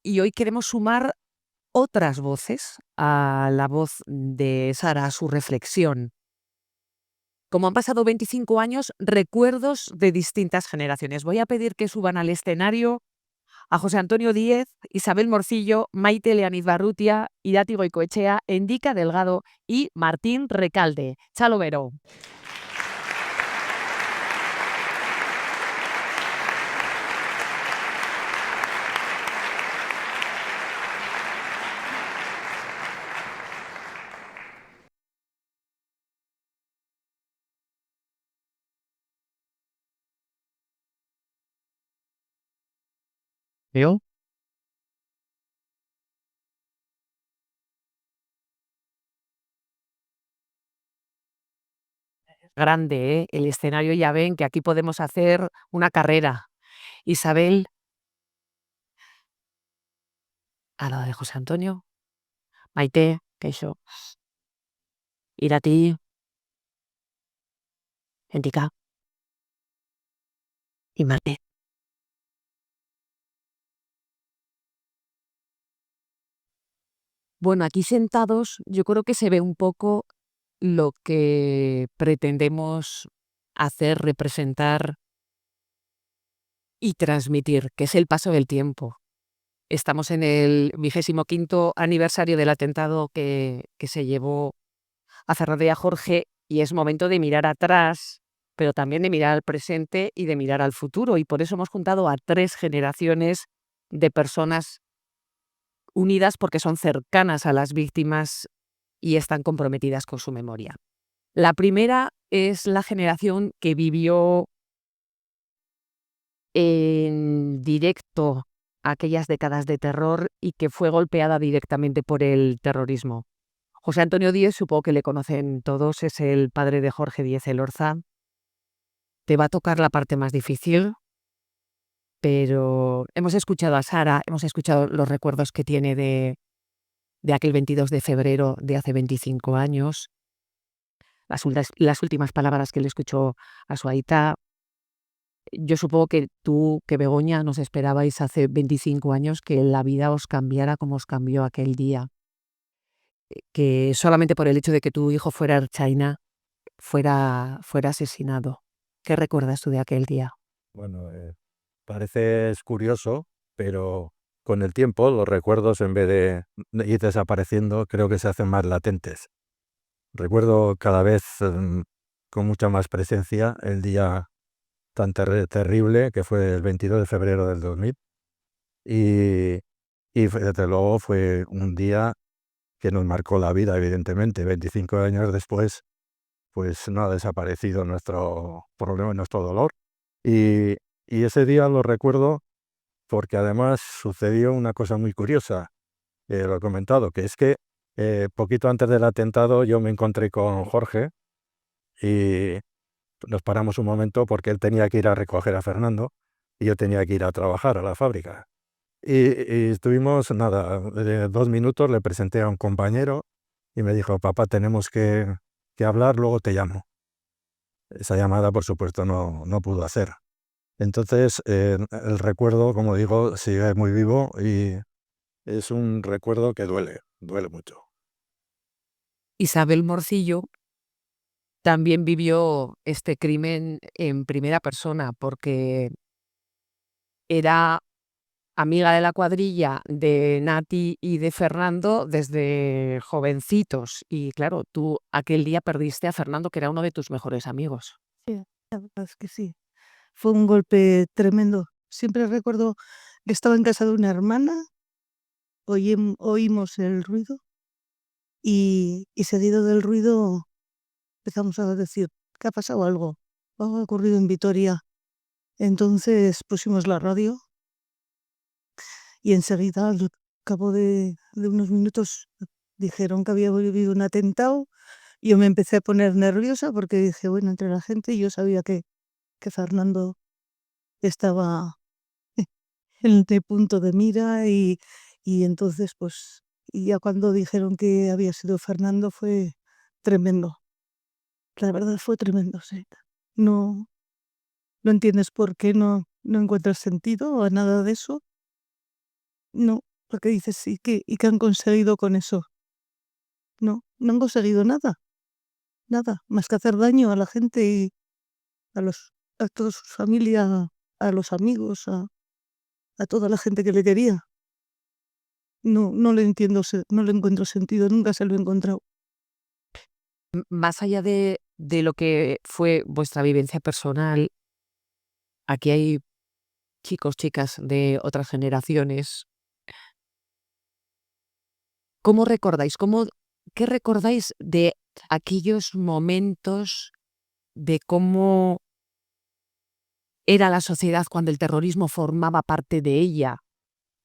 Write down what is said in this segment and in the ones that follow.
y hoy queremos sumar otras voces a la voz de Sara, a su reflexión. Como han pasado 25 años, recuerdos de distintas generaciones. Voy a pedir que suban al escenario a José Antonio Díez, Isabel Morcillo, Maite Leaniz Barrutia, Irati Goicoechea, Endica Delgado y Martín Recalde. Chalo Vero. ¿Yo? Grande, ¿eh? El escenario, ya ven que aquí podemos hacer una carrera. Isabel, a la de José Antonio, Maite, Keixo, Irati, Endica y Martín. Bueno, aquí sentados yo creo que se ve un poco lo que pretendemos hacer, representar y transmitir, que es el paso del tiempo. Estamos en el 25º aniversario del atentado que se llevó a Fernando y a Jorge, y es momento de mirar atrás, pero también de mirar al presente y de mirar al futuro. Y por eso hemos juntado a 3 generaciones de personas unidas porque son cercanas a las víctimas y están comprometidas con su memoria. La primera es la generación que vivió en directo aquellas décadas de terror y que fue golpeada directamente por el terrorismo. José Antonio Díez, supongo que le conocen todos, es el padre de Jorge Díez Elorza. Te va a tocar la parte más difícil, pero hemos escuchado a Sara, hemos escuchado los recuerdos que tiene de aquel 22 de febrero de hace 25 años, las últimas palabras que le escuchó a su aita. Yo supongo que tú, que Begoña, nos esperabais hace 25 años que la vida os cambiara como os cambió aquel día. Que solamente por el hecho de que tu hijo fuera ertzaina fuera asesinado. ¿Qué recuerdas tú de aquel día? Bueno, parece curioso, pero con el tiempo los recuerdos, en vez de ir desapareciendo, creo que se hacen más latentes. Recuerdo cada vez con mucha más presencia el día tan terrible que fue el 22 de febrero del 2000 y, desde luego fue un día que nos marcó la vida, evidentemente. 25 años después, pues no ha desaparecido nuestro problema, nuestro dolor. Y, ese día lo recuerdo porque además sucedió una cosa muy curiosa, lo he comentado, que es que poquito antes del atentado yo me encontré con Jorge y nos paramos un momento porque él tenía que ir a recoger a Fernando y yo tenía que ir a trabajar a la fábrica. Y estuvimos, nada, 2 minutos, le presenté a un compañero y me dijo: papá, tenemos que hablar, luego te llamo. Esa llamada, por supuesto, no pudo hacer. Entonces, el recuerdo, como digo, sigue muy vivo y es un recuerdo que duele mucho. Isabel Morcillo también vivió este crimen en primera persona porque era amiga de la cuadrilla de Nati y de Fernando desde jovencitos. Y claro, tú aquel día perdiste a Fernando, que era uno de tus mejores amigos. Sí, la verdad es que sí. Fue un golpe tremendo. Siempre recuerdo que estaba en casa de una hermana, oímos el ruido y seguido del ruido empezamos a decir: ¿qué ha pasado algo? Algo ha ocurrido en Vitoria. Entonces pusimos la radio y enseguida, al cabo de unos minutos, dijeron que había habido un atentado. Yo me empecé a poner nerviosa porque dije, bueno, entre la gente, yo sabía que Fernando estaba en el punto de mira y entonces, pues, y ya cuando dijeron que había sido Fernando fue tremendo. La verdad fue tremendo, sí. No, no entiendes por qué no encuentras sentido a nada de eso. No. Porque dices, sí, ¿y qué han conseguido con eso? No han conseguido nada, más que hacer daño a la gente y a toda su familia, a los amigos, a toda la gente que le quería. No le entiendo, no le encuentro sentido, nunca se lo he encontrado. Más allá de lo que fue vuestra vivencia personal, aquí hay chicos, chicas de otras generaciones. ¿Cómo recordáis? ¿Qué recordáis de aquellos momentos de cómo era la sociedad cuando el terrorismo formaba parte de ella?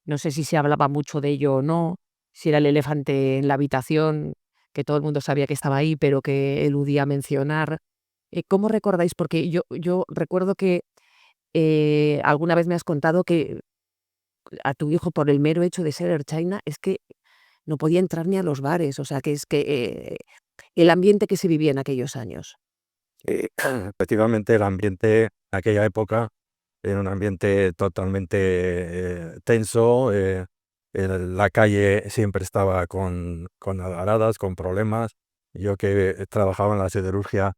No sé si se hablaba mucho de ello o no, si era el elefante en la habitación, que todo el mundo sabía que estaba ahí, pero que eludía mencionar. ¿Cómo recordáis? Porque yo recuerdo que alguna vez me has contado que a tu hijo, por el mero hecho de ser ertzaina, es que no podía entrar ni a los bares, o sea, que es que el ambiente que se vivía en aquellos años. Efectivamente, el ambiente en aquella época era un ambiente totalmente tenso. La calle siempre estaba con algaradas, con problemas. Yo que trabajaba en la siderurgia,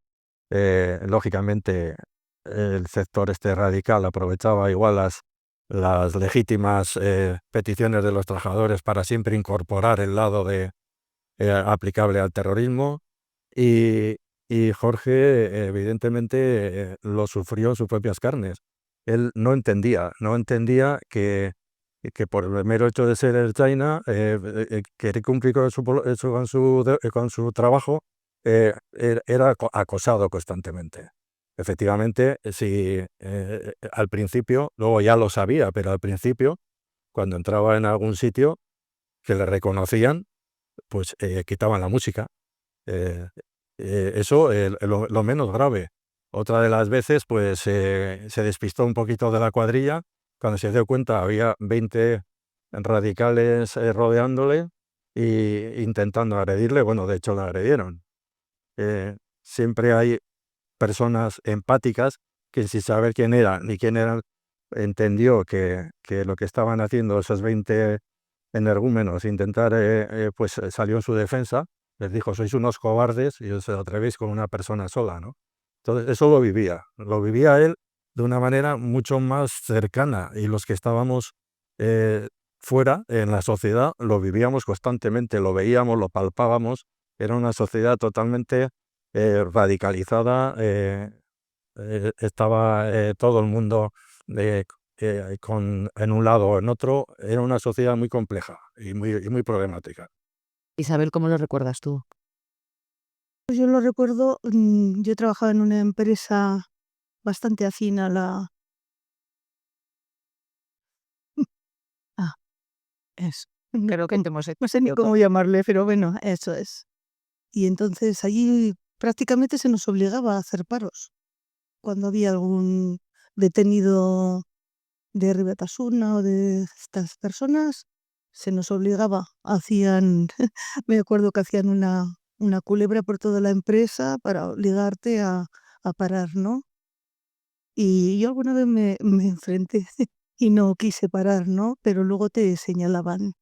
lógicamente el sector este radical aprovechaba igual las legítimas peticiones de los trabajadores para siempre incorporar el lado aplicable al terrorismo. Y, y Jorge, evidentemente, lo sufrió en sus propias carnes. Él no entendía que por el mero hecho de ser el China, querer cumplir con su trabajo, era acosado constantemente. Efectivamente, si al principio, luego ya lo sabía, pero al principio, cuando entraba en algún sitio que le reconocían, pues quitaban la música. Eh, Eso, lo menos grave. Otra de las veces, pues se despistó un poquito de la cuadrilla. Cuando se dio cuenta, había 20 radicales rodeándole e intentando agredirle. Bueno, de hecho, la agredieron. Siempre hay personas empáticas que, sin saber quién era ni quién eran, entendió que lo que estaban haciendo esos 20 energúmenos, intentar, pues salió en su defensa. Les dijo: sois unos cobardes y os atrevéis con una persona sola, ¿no? Entonces, eso lo vivía él de una manera mucho más cercana, y los que estábamos eh, fuera, en la sociedad, lo vivíamos constantemente, lo veíamos, lo palpábamos. Era una sociedad totalmente radicalizada. Estaba todo el mundo eh, en un lado o en otro. Era una sociedad muy compleja y muy problemática. Isabel, ¿cómo lo recuerdas tú? Pues yo lo recuerdo, yo trabajaba en una empresa bastante afín a la... Ah, eso. Creo que te hemos No sé ni hecho cómo llamarle, pero bueno, eso es. Y entonces allí prácticamente se nos obligaba a hacer paros. Cuando había algún detenido de Ribatasuna o de estas personas, se nos obligaba. Hacían, me acuerdo que hacían una culebra por toda la empresa para obligarte a parar, ¿no? Y yo alguna vez me enfrenté y no quise parar, ¿no? Pero luego te señalaban.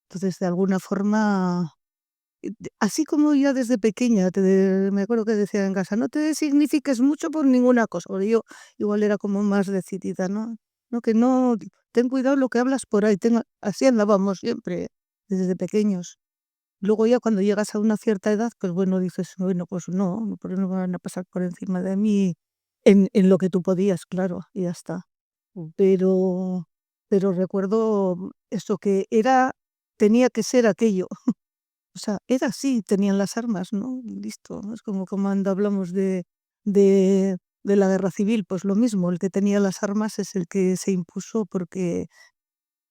Entonces, de alguna forma, así como yo desde pequeña, me acuerdo que decía en casa, no te signifiques mucho por ninguna cosa, porque yo igual era como más decidida, ¿no? No, que no, ten cuidado lo que hablas por ahí, así andábamos siempre, desde pequeños. Luego ya cuando llegas a una cierta edad, pues bueno, dices, bueno, pues no, porque no van a pasar por encima de mí en lo que tú podías, claro, y ya está. Mm. Pero recuerdo eso, que tenía que ser aquello. O sea, era así, tenían las armas, ¿no? Listo, ¿no? Es como cuando hablamos de la guerra civil, pues lo mismo, el que tenía las armas es el que se impuso porque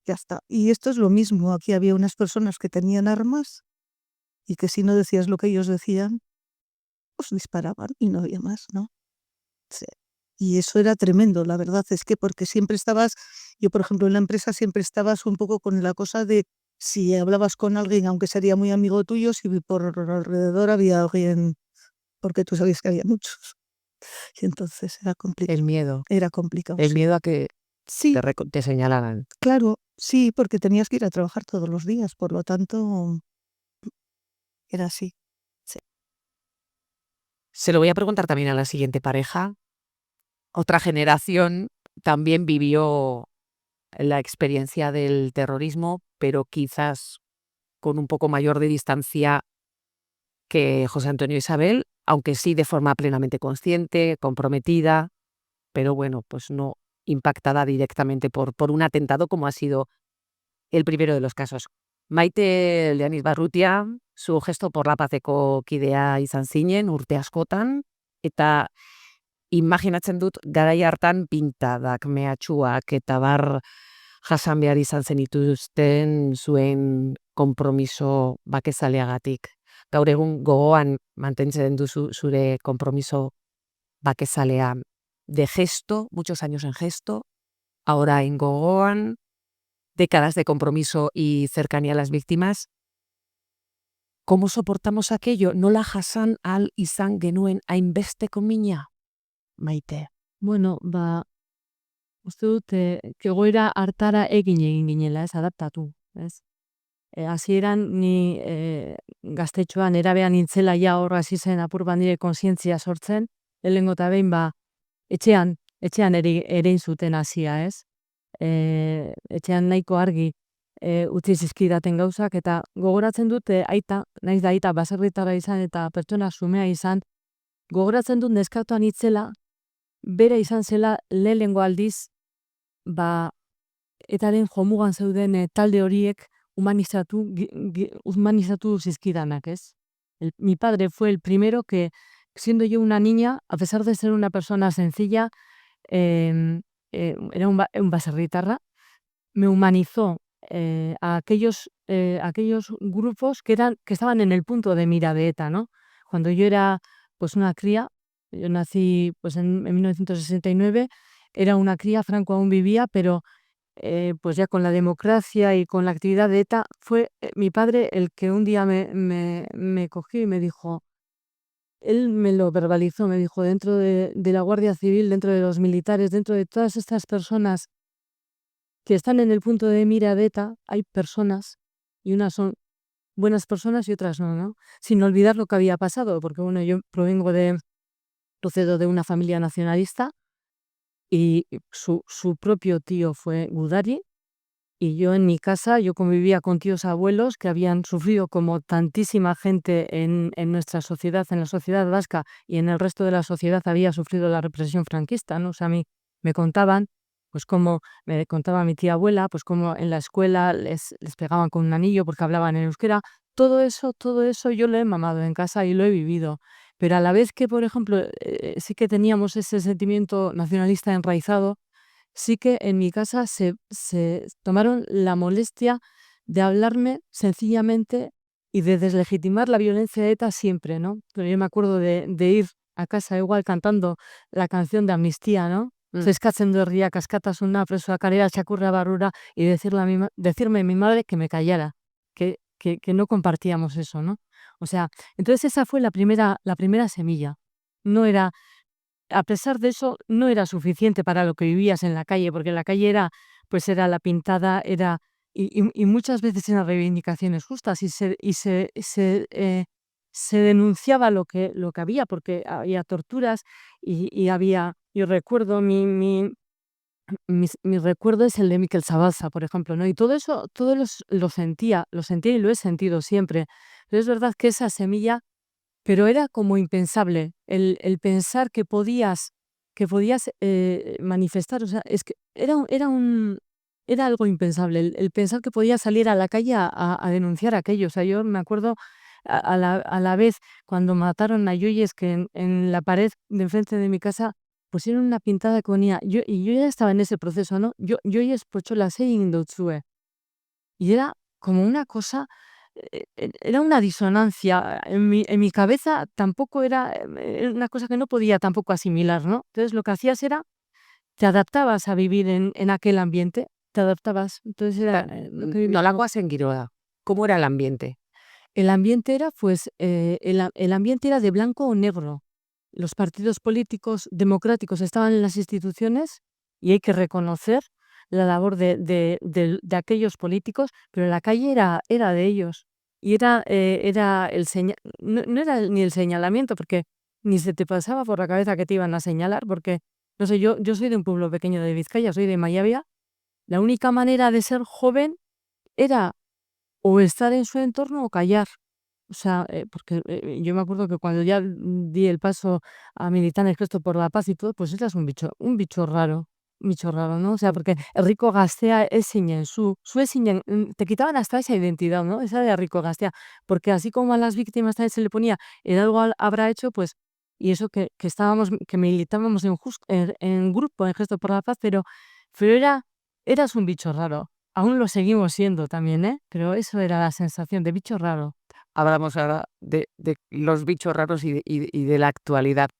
ya está. Y esto es lo mismo, aquí había unas personas que tenían armas y que si no decías lo que ellos decían, pues disparaban y no había más, ¿no? Sí. Y eso era tremendo, la verdad es que porque siempre estabas, yo por ejemplo en la empresa siempre estabas un poco con la cosa de si hablabas con alguien, aunque sería muy amigo tuyo, si por alrededor había alguien, porque tú sabías que había muchos. Y entonces El miedo era complicado, sí. a que Sí, te señalaran. claro, Sí, porque tenías que ir a trabajar todos los días, por lo tanto, era así. Sí. Se lo voy a preguntar también a la siguiente pareja. Otra generación también vivió la experiencia del terrorismo, pero quizás con un poco mayor de distancia que José Antonio e Isabel, aunque sí de forma plenamente consciente, comprometida, pero bueno, pues no impactada directamente por un atentado como ha sido el primero de los casos. Maite Leanis Barrutia, zu gesto por la pazeko kidea izan zinen urte askotan, eta imaginatzen dut garai hartan pintadak, mehatxuak eta bar jasan behar izan zenituzten zuen konpromiso bakezaleagatik. Gaur egun gogoan mantentzen duzu zure konpromiso bakezalea de gesto, muchos años en gesto, ahora en gogoan, décadas de compromiso y cercanía a las víctimas. ¿Cómo soportamos aquello? Nola jasan ahal izan genuen hainbesteko mina, Maite? Bueno, uste dut, egoera hartara egin ginela, ez, adaptatu, ez. Hasieran ni gaztetxoan erabean nintzela ja hor hasi zen apur bat nire kontzientzia sortzen, lehenengo eta behin etxean erein zuten hasia, ez. Etxean nahiko argi utzi zizkidaten gauzak, eta gogoratzen dut aita, naiz da aita baserritarra izan eta pertsona xumea izan, gogoratzen dut neskatoan itzela, bera izan zela lehenengo aldiz, etaren jomugan zeuden talde horiek humanizatu zizkidanak, ez? Mi padre fue el primero que, siendo yo una niña, a pesar de ser una persona sencilla, era un baserritarra, me humanizó a aquellos grupos que estaban en el punto de mira de ETA, ¿no? Cuando yo era pues una cría, yo nací pues en 1969, era una cría, Franco aún vivía, pero pues ya con la democracia y con la actividad de ETA, fue mi padre el que un día me cogió y me dijo, él me lo verbalizó, me dijo, dentro de la Guardia Civil, dentro de los militares, dentro de todas estas personas que están en el punto de mira de ETA, hay personas, y unas son buenas personas y otras no, ¿no? Sin olvidar lo que había pasado, porque bueno, yo procedo de una familia nacionalista, y su propio tío fue Gudari, y yo en mi casa, yo convivía con tíos abuelos que habían sufrido como tantísima gente en nuestra sociedad, en la sociedad vasca y en el resto de la sociedad había sufrido la represión franquista, ¿no? O sea, a mí me contaban, pues como me contaba mi tía abuela, pues como en la escuela les pegaban con un anillo porque hablaban en euskera. Todo eso yo lo he mamado en casa y lo he vivido. Pero a la vez que, por ejemplo, sí que teníamos ese sentimiento nacionalista enraizado, sí que en mi casa se tomaron la molestia de hablarme sencillamente y de deslegitimar la violencia de ETA siempre, ¿no? Pero yo me acuerdo de ir a casa igual cantando la canción de Amnistía, ¿no? Zeskatzen du herriak askatasuna, presoak kalera txakurra barrura, y decirme a mi madre que me callara, que no compartíamos eso, ¿no? O sea, entonces esa fue la primera semilla. No era, a pesar de eso, no era suficiente para lo que vivías en la calle, porque en la calle era la pintada, y muchas veces eran reivindicaciones justas, y se denunciaba lo que había, porque había torturas, y había, yo recuerdo, mi recuerdo es el de Miquel Zabalza, por ejemplo, ¿no? Y todo eso, lo sentía y lo he sentido siempre. Pero es verdad que esa semilla, pero era como impensable, el pensar que podías manifestar, o sea, es que era algo impensable, el pensar que podías salir a la calle a denunciar aquello. O sea, yo me acuerdo a la vez cuando mataron a Yoyes, que en la pared de enfrente de mi casa pusieron una pintada que ponía, y yo ya estaba en ese proceso, ¿no? Yoyes pocholas egin dautzue. Y era como una cosa, era una disonancia. En mi cabeza tampoco era una cosa que no podía tampoco asimilar, ¿no? Entonces lo que hacías era, te adaptabas a vivir en aquel ambiente, te adaptabas. Entonces era lo que vivía. Nolakoa zen giroa? ¿Cómo era el ambiente? El ambiente era, pues, el ambiente era de blanco o negro. Los partidos políticos democráticos estaban en las instituciones, y hay que reconocer, la labor de aquellos políticos, pero la calle era de ellos. Y era no era ni el señalamiento, porque ni se te pasaba por la cabeza que te iban a señalar, porque, no sé, yo soy de un pueblo pequeño de Vizcaya, soy de Mayavia. La única manera de ser joven era o estar en su entorno o callar. O sea, porque yo me acuerdo que cuando ya di el paso a militar en el Ejército por la Paz y todo, pues eras un bicho raro, ¿no? O sea, porque Rico Gaztea es zinen, zu ez zinen, te quitaban hasta esa identidad, ¿no? Esa de Rico Gaztea, porque así como a las víctimas también se le ponía, el algo habrá hecho, pues, y eso que estábamos, que militábamos en grupo, en Ejército por la Paz, pero eras un bicho raro. Aún lo seguimos siendo también, ¿eh? Pero eso era la sensación de bicho raro. Hablamos ahora de los bichos raros y de la actualidad.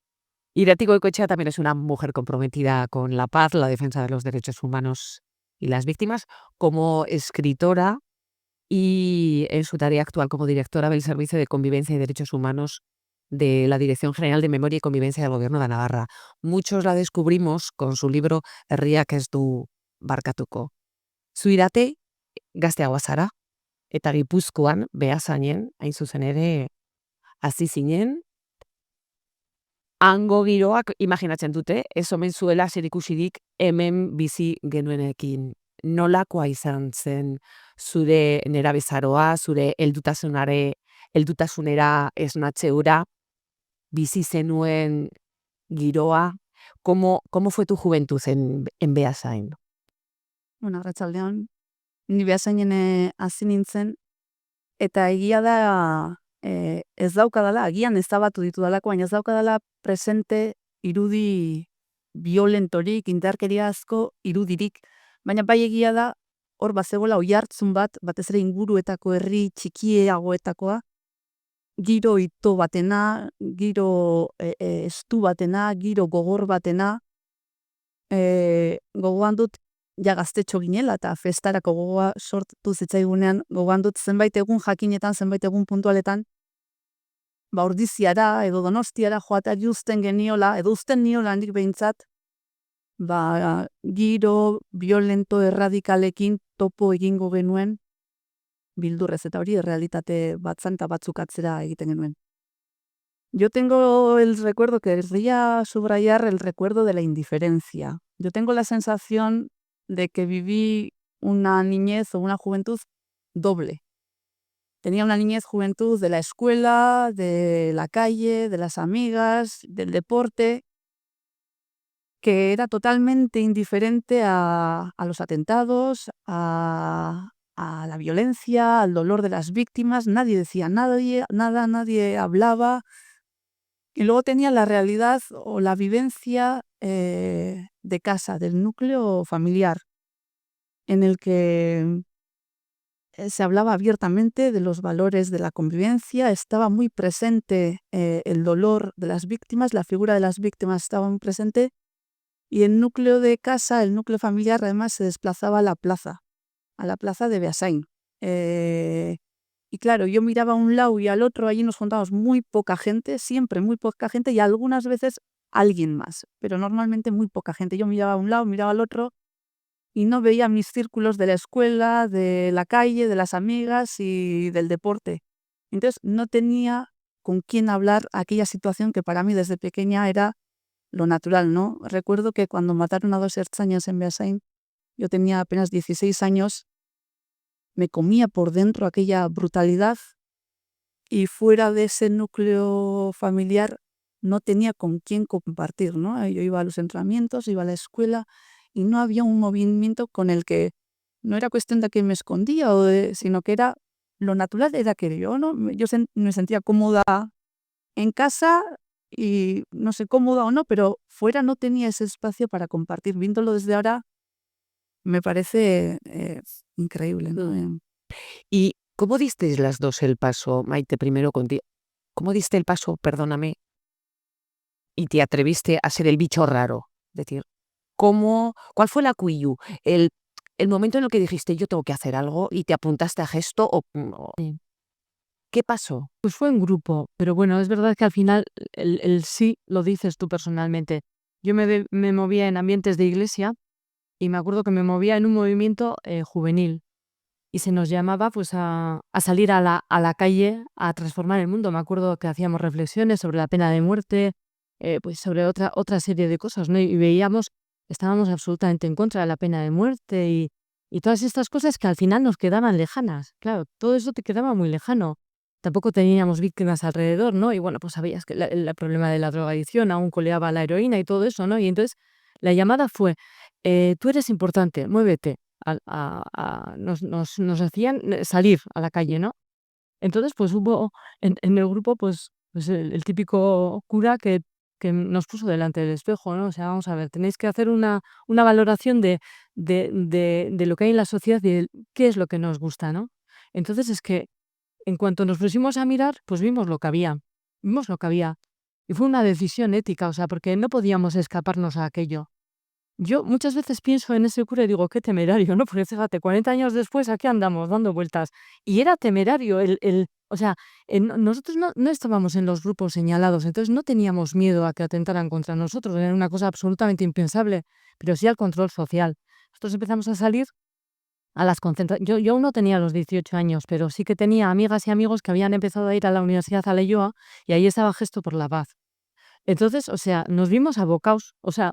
Irati Goicoechea también es una mujer comprometida con la paz, la defensa de los derechos humanos y las víctimas, como escritora y en su tarea actual como directora del Servicio de Convivencia y Derechos Humanos de la Dirección General de Memoria y Convivencia del Gobierno de Navarra. Muchos la descubrimos con su libro Herriak ez du barkatuko. Zu Irate gazteagoa zara, eta Gipuzkoan, Beasainen, hain zuzen ere, hasi zinen, hango giroak imaginatzen dute, ez omen zuela zerikusirik hemen bizi genuenekin. Nolakoa izan zen zure nerabezaroa, zure heldutasunera esnatzeura, bizi zenuen giroa? ¿Cómo fue tu juventud en Beasain? Bueno, arratsaldeon, ni Beasainen hasi nintzen, eta egia da ez daukadala, agian ezabatu ditudalako, baina ez daukadala presente irudi violentorik, indarkeriazko irudirik. Baina bai egia da, hor bazegoela oihartzun bat, batez ere inguruetako herri txikieagoetakoa, giro ito batena, giro estu batena, giro gogor batena, gogoan dut ja gaztetxo ginela eta festarako gogoa sortu zitzaigunean, gogoan dut zenbait egun jakinetan, zenbait egun puntualetan, Ordiziara edo Donostiara joateari uzten geniola, edo uzten niola handik behintzat, giro violento erradikalekin topo egingo genuen, bildurrez eta hori errealitate batzan eta batzuk atzera egiten genuen. Yo tengo el recuerdo, que querría subrayar el recuerdo de la indiferencia. Yo tengo la sensación de que viví una niñez o una juventud doble. Tenía una niñez-juventud de la escuela, de la calle, de las amigas, del deporte, que era totalmente indiferente a los atentados, a la violencia, al dolor de las víctimas. Nadie decía nada, nadie hablaba. Y luego tenía la realidad o la vivencia de casa, del núcleo familiar, en el que se hablaba abiertamente de los valores de la convivencia, estaba muy presente el dolor de las víctimas, la figura de las víctimas estaba muy presente, y el núcleo de casa, el núcleo familiar, además se desplazaba a la plaza de Beasain. Y claro, yo miraba a un lado y al otro, allí nos juntábamos muy poca gente, siempre muy poca gente, y algunas veces alguien más, pero normalmente muy poca gente. Yo miraba a un lado, miraba al otro, y no veía mis círculos de la escuela, de la calle, de las amigas y del deporte. Entonces no tenía con quién hablar aquella situación que para mí desde pequeña era lo natural, ¿no? Recuerdo que cuando mataron a 2 ertzainas en Beasain, yo tenía apenas 16 años, me comía por dentro aquella brutalidad, y fuera de ese núcleo familiar no tenía con quién compartir, ¿no? Yo iba a los entrenamientos, iba a la escuela, y no había un movimiento con el que no era cuestión de que me escondía, sino que era lo natural, era que yo me sentía cómoda en casa, y no sé, cómoda o no, pero fuera no tenía ese espacio para compartir. Viéndolo desde ahora, me parece increíble, ¿no? ¿Y cómo disteis las dos el paso, Maite, primero contigo? ¿Cómo diste el paso, perdóname, y te atreviste a ser el bicho raro? Es decir, ¿cuál fue la cuillu? El momento en el que dijiste, yo tengo que hacer algo, y te apuntaste a gesto, Sí. ¿qué pasó? Pues fue en grupo, pero bueno, es verdad que al final el sí lo dices tú personalmente. Yo me movía en ambientes de iglesia, y me acuerdo que me movía en un movimiento juvenil y se nos llamaba pues a salir a la calle a transformar el mundo. Me acuerdo que hacíamos reflexiones sobre la pena de muerte, pues sobre otra serie de cosas, ¿no? Y veíamos, estábamos absolutamente en contra de la pena de muerte y todas estas cosas que al final nos quedaban lejanas. Claro, todo eso te quedaba muy lejano. Tampoco teníamos víctimas alrededor, ¿no? Y bueno, pues sabías que el problema de la drogadicción aún coleaba la heroína y todo eso, ¿no? Y entonces la llamada fue, tú eres importante, muévete. Nos hacían salir a la calle, ¿no? Entonces, pues hubo en el grupo, pues el típico cura que nos puso delante del espejo, ¿no? O sea, vamos a ver, tenéis que hacer una valoración de lo que hay en la sociedad y de qué es lo que nos gusta, ¿no? Entonces es que en cuanto nos pusimos a mirar, pues vimos lo que había. Y fue una decisión ética, o sea, porque no podíamos escaparnos a aquello. Yo muchas veces pienso en ese cura y digo, qué temerario, ¿no? Porque fíjate, 40 años después aquí andamos dando vueltas. Y era temerario o sea, nosotros no estábamos en los grupos señalados, entonces no teníamos miedo a que atentaran contra nosotros, era una cosa absolutamente impensable, pero sí al control social. Nosotros empezamos a salir a las concentraciones. Yo aún no tenía los 18 años, pero sí que tenía amigas y amigos que habían empezado a ir a la Universidad Aleihoa y ahí estaba Gesto por la Paz. Entonces, o sea, nos vimos abocados, o sea,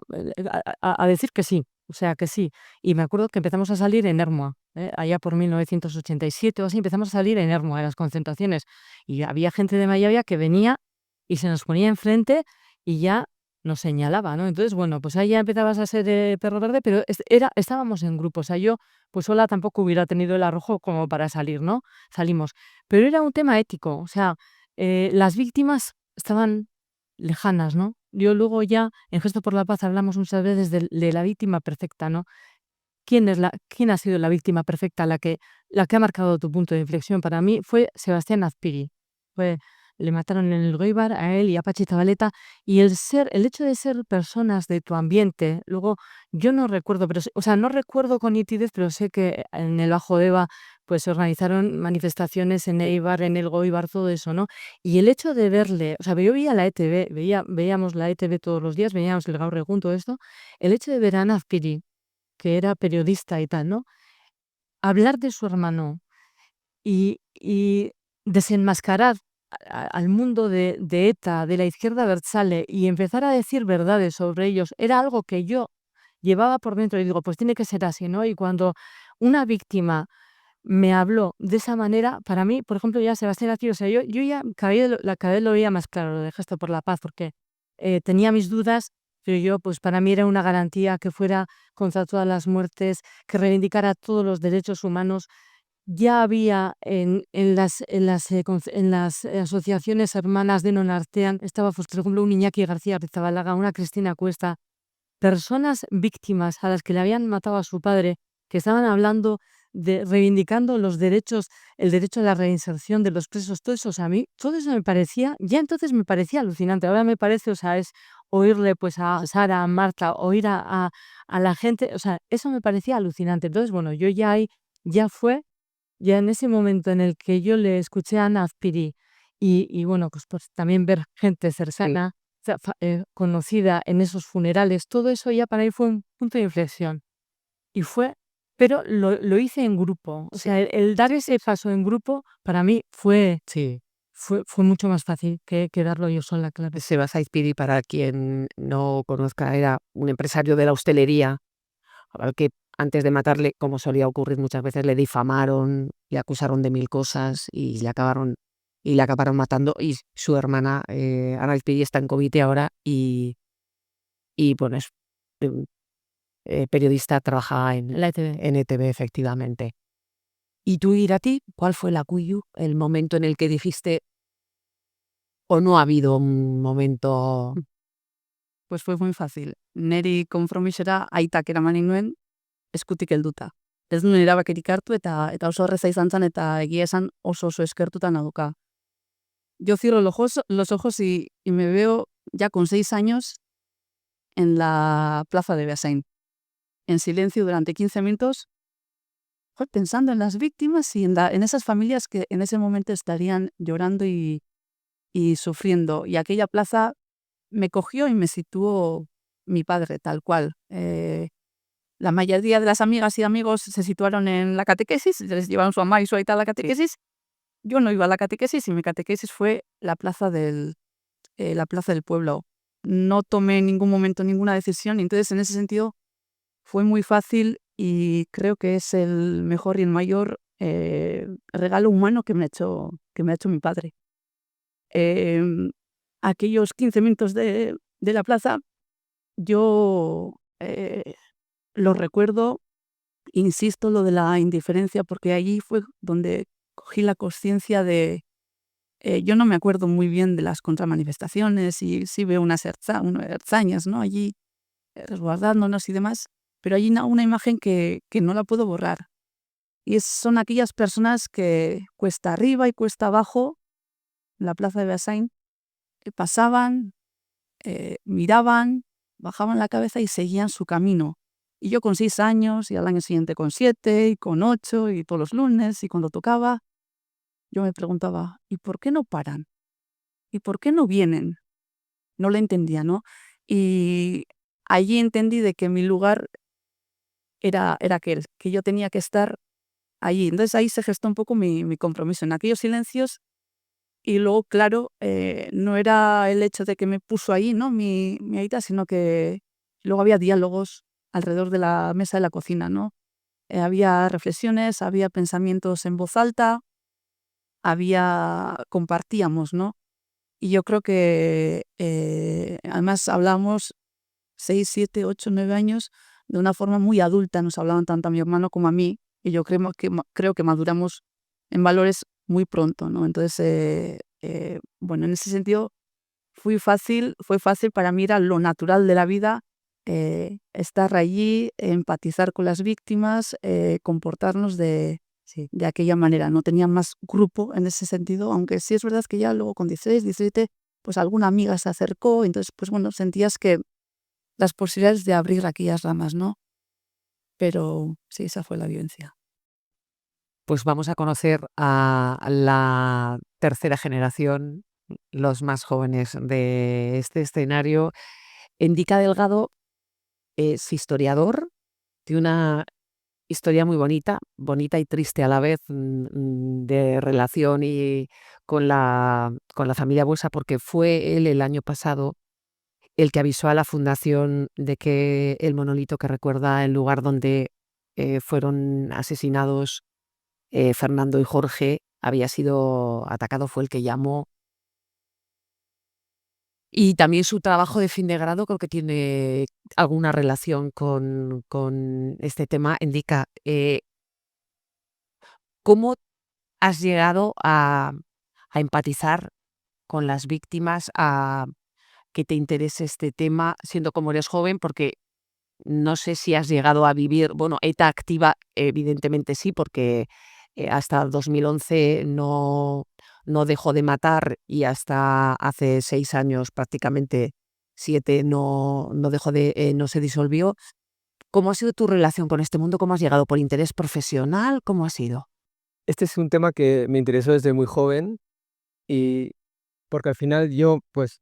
a decir que sí, o sea, que sí. Y me acuerdo que empezamos a salir en Ermua, allá por 1987 o así, empezamos a salir en Ermua, en las concentraciones. Y había gente de Mayavia que venía y se nos ponía enfrente y ya nos señalaba, ¿no? Entonces, bueno, pues ahí ya empezabas a ser perro verde, pero estábamos en grupo, o sea, yo pues sola tampoco hubiera tenido el arrojo como para salir, ¿no? Salimos. Pero era un tema ético, o sea, las víctimas estaban lejanas, ¿no? Yo luego ya en Gesto por la Paz hablamos muchas veces de la víctima perfecta, ¿no? ¿Quién ha sido la víctima perfecta, la que ha marcado tu punto de inflexión? Para mí fue Sebastián Azpiri. Le mataron en el Goibar a él y a Pachi Zabaleta, y el hecho de ser personas de tu ambiente, luego yo no recuerdo, pero o sea, no recuerdo con nitidez, pero sé que en el Bajo Deva pues se organizaron manifestaciones en Eibar, en el Goibar, todo eso, ¿no? Y el hecho de verle, o sea, yo veía la ETV, veíamos la ETV todos los días, veíamos el Gaur Egun, todo esto, el hecho de ver a Ana Azpiri, que era periodista y tal, ¿no? Hablar de su hermano y desenmascarar al mundo de ETA, de la izquierda abertzale, y empezar a decir verdades sobre ellos, era algo que yo llevaba por dentro y digo, pues tiene que ser así, ¿no? Y cuando una víctima me habló de esa manera, para mí, por ejemplo, ya Sebastián Azpiri, o sea, yo ya cada vez lo veía más claro, lo de Gesto por la Paz, porque tenía mis dudas, pero yo, pues para mí era una garantía que fuera contra todas las muertes, que reivindicara todos los derechos humanos. Ya había en las asociaciones hermanas de Nonartean, estaba, pues, por ejemplo, un Iñaki García Rizabalaga, una Cristina Cuesta, personas víctimas a las que le habían matado a su padre, que estaban hablando reivindicando los derechos, el derecho a la reinserción de los presos, todo eso, o sea, a mí, todo eso me parecía, ya entonces me parecía alucinante, ahora me parece, o sea, es oírle pues a Sara, a Marta, oír a la gente, o sea, eso me parecía alucinante. Entonces, bueno, yo ya ahí, ya fue, ya en ese momento en el que yo le escuché a Ana Azpiri y bueno, pues también ver gente cercana, o sea, conocida en esos funerales, todo eso ya para mí fue un punto de inflexión. Y fue, pero lo hice en grupo. O sea, el dar ese paso en grupo para mí fue, Sí. fue mucho más fácil que darlo yo sola, claro. Sebas Aizpiri, para quien no conozca, era un empresario de la hostelería, al que antes de matarle, como solía ocurrir muchas veces, le difamaron, le acusaron de 1000 cosas y le acabaron matando. Y su hermana, Ana Aizpiri, está en COVID ahora y bueno, es periodista, trabaja La ETV. en ETV, efectivamente. ¿Y tú, Irati, cuál fue la cuyu, el momento en el que dijiste, o no ha habido un momento? Pues fue muy fácil. Neri konpromisera aitak eraman nuen eskutik helduta. Ez nuen erabakirik hartu eta oso horreza izan zen eta egia esan oso eskertuta naduka. Yo cierro los ojos y me veo ya con 6 años en la plaza de Beasain, en silencio durante 15 minutos, pensando en las víctimas y en esas familias que en ese momento estarían llorando y sufriendo. Y aquella plaza me cogió y me situó mi padre, tal cual. la mayoría de las amigas y amigos se situaron en la catequesis, les llevaron su mamá y su aita a la catequesis. Yo no iba a la catequesis y mi catequesis fue la plaza del pueblo. No tomé en ningún momento ninguna decisión, entonces en ese sentido fue muy fácil y creo que es el mejor y el mayor regalo humano que me ha hecho mi padre. Em, Aquellos 15 minutos de la plaza, yo lo recuerdo, insisto, lo de la indiferencia, porque allí fue donde cogí la conciencia de, yo no me acuerdo muy bien de las contramanifestaciones y sí veo unas herzañas, ¿no? Allí resguardándonos y demás, pero hay una imagen que no la puedo borrar. Y son aquellas personas que cuesta arriba y cuesta abajo, en la plaza de Beasain, que pasaban, miraban, bajaban la cabeza y seguían su camino. Y yo con 6 años, y al año siguiente con 7, y con 8, y todos los lunes, y cuando tocaba, yo me preguntaba, ¿y por qué no paran? ¿Y por qué no vienen? No lo entendía, ¿no? Y allí entendí de que mi lugar era aquel, que yo tenía que estar allí. Entonces ahí se gestó un poco mi compromiso en aquellos silencios. Y luego, claro, no era el hecho de que me puso ahí, ¿no? Mi aita, sino que luego había diálogos alrededor de la mesa de la cocina, ¿no? Había reflexiones, había pensamientos en voz alta, compartíamos, ¿no? Y yo creo que además hablamos 6, 7, 8, 9 años de una forma muy adulta, nos hablaban tanto a mi hermano como a mí, y yo creo que maduramos en valores muy pronto, ¿no? Entonces, bueno, en ese sentido fue fácil para mí, era lo natural de la vida, estar allí, empatizar con las víctimas, comportarnos de aquella manera. No tenía más grupo en ese sentido, aunque sí es verdad que ya luego con 16, 17, pues alguna amiga se acercó, entonces, pues bueno, sentías que las posibilidades de abrir aquellas ramas, ¿no? Pero sí, esa fue la vivencia. Pues vamos a conocer a la tercera generación, los más jóvenes de este escenario. Endica Delgado es historiador, tiene una historia muy bonita, bonita y triste a la vez, de relación y con la familia Buesa, porque fue él el año pasado el que avisó a la fundación de que el monolito que recuerda el lugar donde fueron asesinados Fernando y Jorge había sido atacado, fue el que llamó. Y también su trabajo de fin de grado creo que tiene alguna relación con este tema. Indica, ¿cómo has llegado a empatizar con las víctimas, a que te interese este tema, siendo como eres joven? Porque no sé si has llegado a vivir, bueno, ETA activa, evidentemente sí, porque hasta 2011 no dejó de matar y hasta hace 6 años, prácticamente 7, no dejó no se disolvió. ¿Cómo ha sido tu relación con este mundo? ¿Cómo has llegado? ¿Por interés profesional? ¿Cómo ha sido? Este es un tema que me interesó desde muy joven y porque al final pues,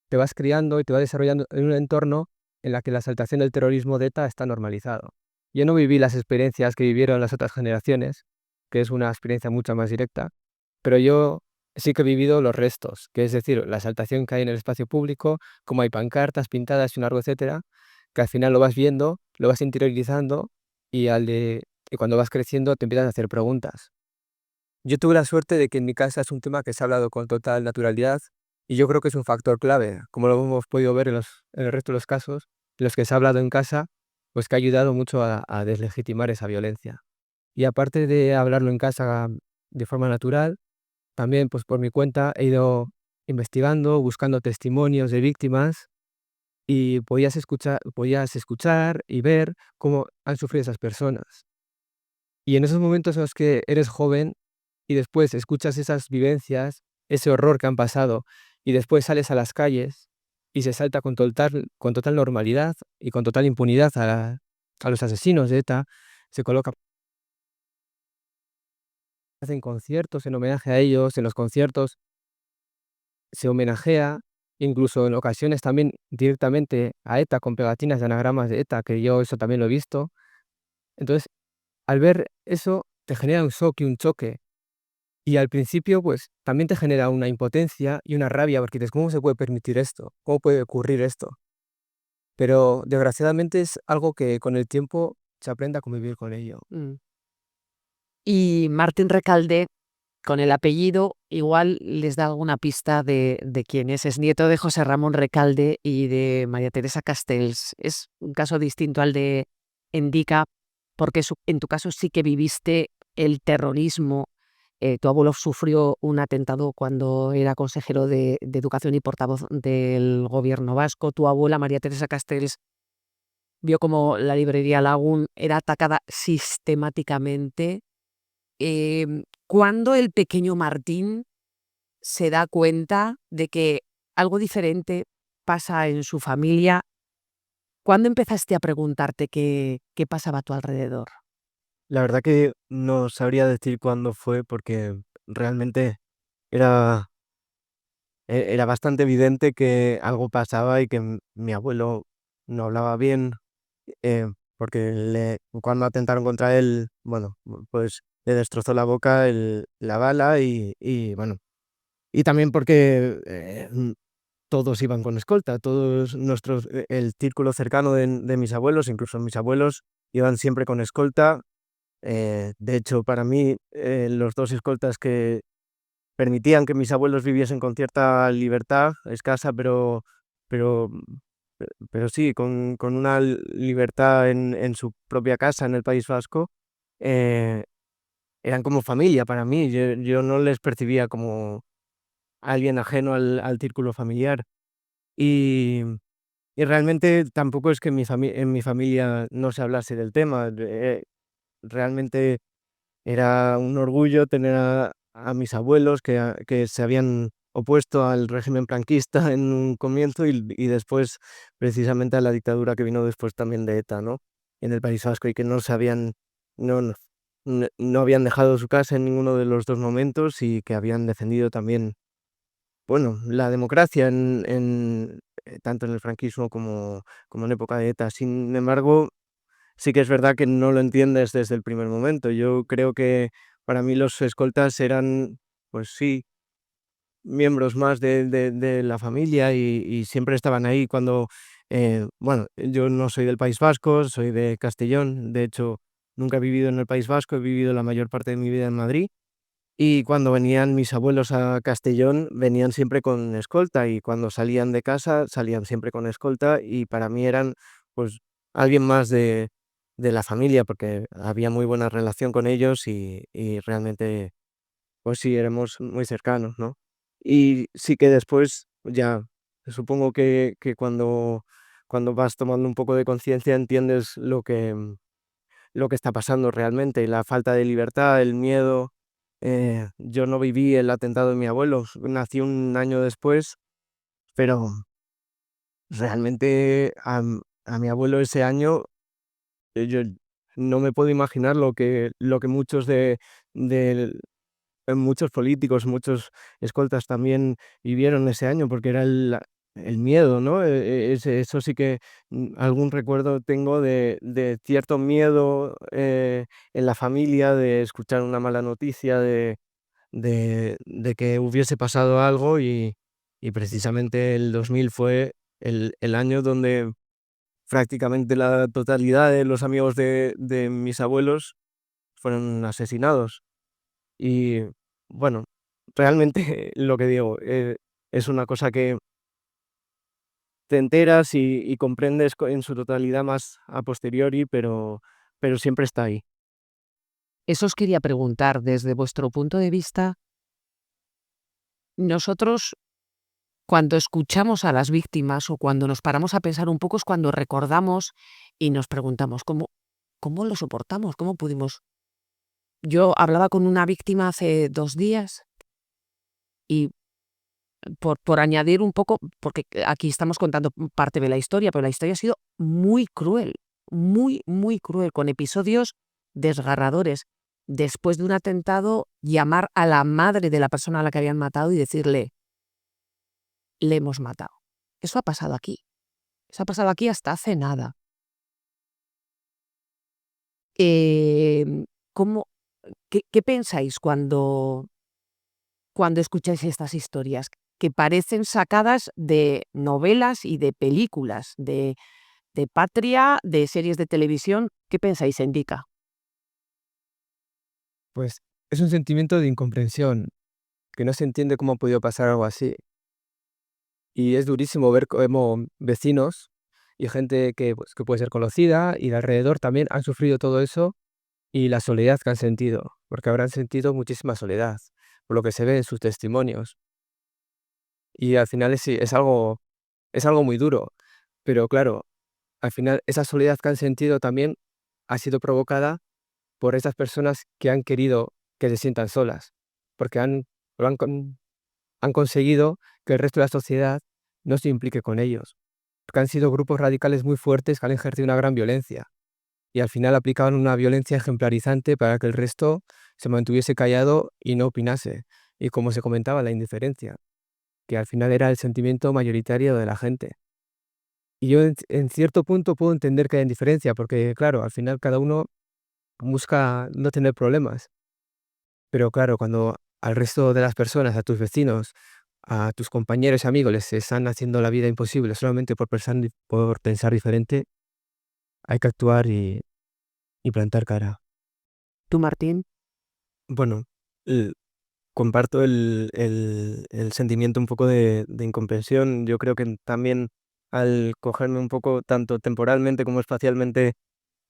te vas criando y te vas desarrollando en un entorno en la que la exaltación del terrorismo de ETA está normalizado. Yo no viví las experiencias que vivieron las otras generaciones, que es una experiencia mucho más directa, pero yo sí que he vivido los restos, que es decir, la exaltación que hay en el espacio público, como hay pancartas pintadas y un largo etcétera, que al final lo vas viendo, lo vas interiorizando y cuando vas creciendo te empiezas a hacer preguntas. Yo tuve la suerte de que en mi casa es un tema que se ha hablado con total naturalidad y yo creo que es un factor clave, como lo hemos podido ver en el resto de los casos, en los que se ha hablado en casa, pues que ha ayudado mucho a deslegitimar esa violencia. Y aparte de hablarlo en casa de forma natural, también pues por mi cuenta he ido investigando, buscando testimonios de víctimas y podías escuchar y ver cómo han sufrido esas personas. Y en esos momentos en los que eres joven y después escuchas esas vivencias, ese horror que han pasado, y después sales a las calles y se salta con total normalidad y con total impunidad a los asesinos de ETA, se coloca, hacen conciertos en homenaje a ellos, en los conciertos se homenajea, incluso en ocasiones también directamente a ETA con pegatinas de anagramas de ETA, que yo eso también lo he visto, Entonces, al ver eso, te genera un shock y un choque. Y al principio, pues, también te genera una impotencia y una rabia, porque dices, ¿cómo se puede permitir esto? ¿Cómo puede ocurrir esto? Pero desgraciadamente es algo que con el tiempo se aprende a convivir con ello. Mm. Y Martín Recalde, con el apellido, igual les da alguna pista de quién es. Es nieto de José Ramón Recalde y de María Teresa Castells. Es un caso distinto al de Endica, porque en tu caso sí que viviste el terrorismo. Tu abuelo sufrió un atentado cuando era consejero de Educación y portavoz del gobierno vasco. Tu abuela, María Teresa Castells, vio como la librería Lagún era atacada sistemáticamente. ¿Cuándo el pequeño Martín se da cuenta de que algo diferente pasa en su familia? ¿Cuándo empezaste a preguntarte qué pasaba a tu alrededor? La verdad que no sabría decir cuándo fue porque realmente era, era bastante evidente que algo pasaba y que mi abuelo no hablaba bien, eh, porque cuando atentaron contra él, bueno, pues le destrozó la boca la bala y bueno, y también porque todos iban con escolta, todos el círculo cercano de mis abuelos, incluso mis abuelos, iban siempre con escolta. De hecho, para mí, los dos escoltas que permitían que mis abuelos viviesen con cierta libertad, escasa, pero, pero sí, con una libertad en su propia casa, en el País Vasco, eh, eran como familia para mí. Yo no les percibía como alguien ajeno al círculo familiar. Y, y realmente tampoco es que en mi familia no se hablase del tema. Realmente era un orgullo tener a mis abuelos que se habían opuesto al régimen franquista en un comienzo y después precisamente a la dictadura que vino después también de ETA, ¿no? En el País Vasco y que no, no, no habían dejado su casa en ninguno de los dos momentos y que habían defendido también, bueno, la democracia tanto en el franquismo como en época de ETA. Sin embargo, sí que es verdad que no lo entiendes desde el primer momento. Yo creo que para mí los escoltas eran, pues sí, miembros más de la familia y siempre estaban ahí cuando, bueno, yo no soy del País Vasco, soy de Castellón. De hecho, nunca he vivido en el País Vasco, he vivido la mayor parte de mi vida en Madrid. Y cuando venían mis abuelos a Castellón, venían siempre con escolta y cuando salían de casa, salían siempre con escolta y para mí eran, pues, alguien más de la familia porque había muy buena relación con ellos y realmente, pues sí, éramos muy cercanos, ¿no? Y sí que después ya, supongo que cuando vas tomando un poco de conciencia entiendes lo que está pasando realmente, la falta de libertad, el miedo. Yo no viví el atentado de mi abuelo, nací un año después, pero realmente a mi abuelo ese año, yo no me puedo imaginar lo que de muchos políticos, muchos escoltas también vivieron ese año, porque era el miedo, ¿no? Eso sí que algún recuerdo tengo de cierto miedo en la familia, de escuchar una mala noticia, de que hubiese pasado algo y precisamente el 2000 fue el año donde prácticamente la totalidad de los amigos de mis abuelos fueron asesinados. Y bueno, realmente lo que digo, es una cosa que te enteras y comprendes en su totalidad más a posteriori, pero siempre está ahí. Eso os quería preguntar, desde vuestro punto de vista, nosotros cuando escuchamos a las víctimas o cuando nos paramos a pensar un poco es cuando recordamos y nos preguntamos cómo lo soportamos, cómo pudimos. Yo hablaba con una víctima hace 2 días y por añadir un poco, porque aquí estamos contando parte de la historia, pero la historia ha sido muy cruel, muy, muy cruel, con episodios desgarradores. Después de un atentado, llamar a la madre de la persona a la que habían matado y decirle, le hemos matado. Eso ha pasado aquí. Eso ha pasado aquí hasta hace nada. ¿Cómo, qué pensáis cuando escucháis estas historias? Que parecen sacadas de novelas y de películas, de Patria, de series de televisión. ¿Qué pensáis, Endica? Pues es un sentimiento de incomprensión, que no se entiende cómo ha podido pasar algo así. Y es durísimo ver cómo vecinos y gente que puede ser conocida y de alrededor también han sufrido todo eso y la soledad que han sentido, porque habrán sentido muchísima soledad, por lo que se ve en sus testimonios. Y al final sí, es algo muy duro, pero claro, al final esa soledad que han sentido también ha sido provocada por esas personas que han querido que se sientan solas, porque lo han conseguido que el resto de la sociedad no se implique con ellos, porque han sido grupos radicales muy fuertes que han ejercido una gran violencia y al final aplicaban una violencia ejemplarizante para que el resto se mantuviese callado y no opinase. Y como se comentaba, la indiferencia, que al final era el sentimiento mayoritario de la gente. Y yo en cierto punto puedo entender que hay indiferencia, porque claro, al final cada uno busca no tener problemas. Pero claro, cuando al resto de las personas, a tus vecinos, a tus compañeros y amigos les están haciendo la vida imposible solamente por pensar diferente, hay que actuar y plantar cara. ¿Tú, Martín? Bueno, l- comparto el sentimiento un poco de incomprensión. Yo creo que también al cogerme un poco tanto temporalmente como espacialmente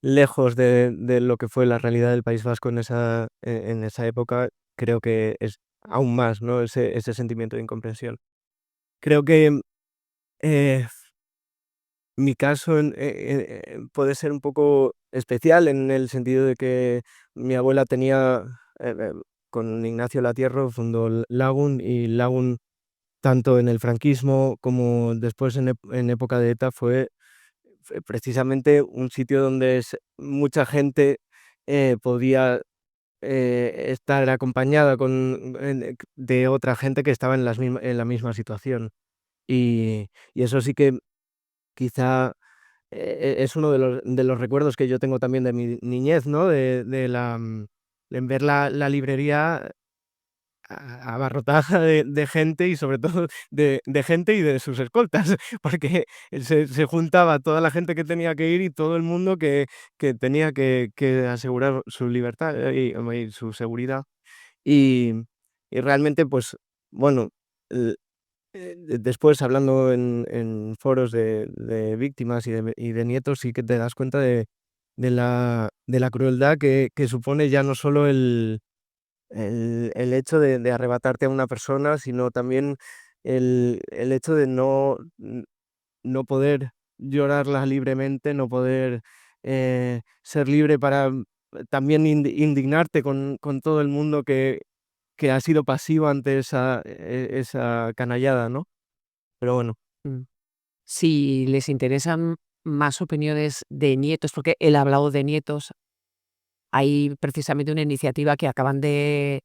lejos de lo que fue la realidad del País Vasco en esa época, creo que es aún más, ¿no? Ese sentimiento de incomprensión. Creo que eh, mi caso puede ser un poco especial en el sentido de que mi abuela tenía, eh, eh, con Ignacio Latierro, fundó Lagun, y Lagun, tanto en el franquismo como después en época de ETA, fue precisamente un sitio donde mucha gente podía estar acompañada de otra gente que estaba en la misma situación. Y eso sí que quizá es uno de los recuerdos que yo tengo también de mi niñez, ¿no? En ver la librería abarrotada de gente y sobre todo de gente y de sus escoltas, porque se juntaba toda la gente que tenía que ir y todo el mundo que tenía que asegurar su libertad y su seguridad. Y, y realmente, pues, bueno, después hablando en foros de víctimas y de nietos, sí que te das cuenta de la crueldad que supone ya no solo el hecho de arrebatarte a una persona, sino también el hecho de no poder llorarla libremente, no poder ser libre para también indignarte con todo el mundo que ha sido pasivo ante esa canallada, ¿no? Pero bueno. Mm. Si les interesan más opiniones de nietos, porque él ha hablado de nietos, hay precisamente una iniciativa que acaban de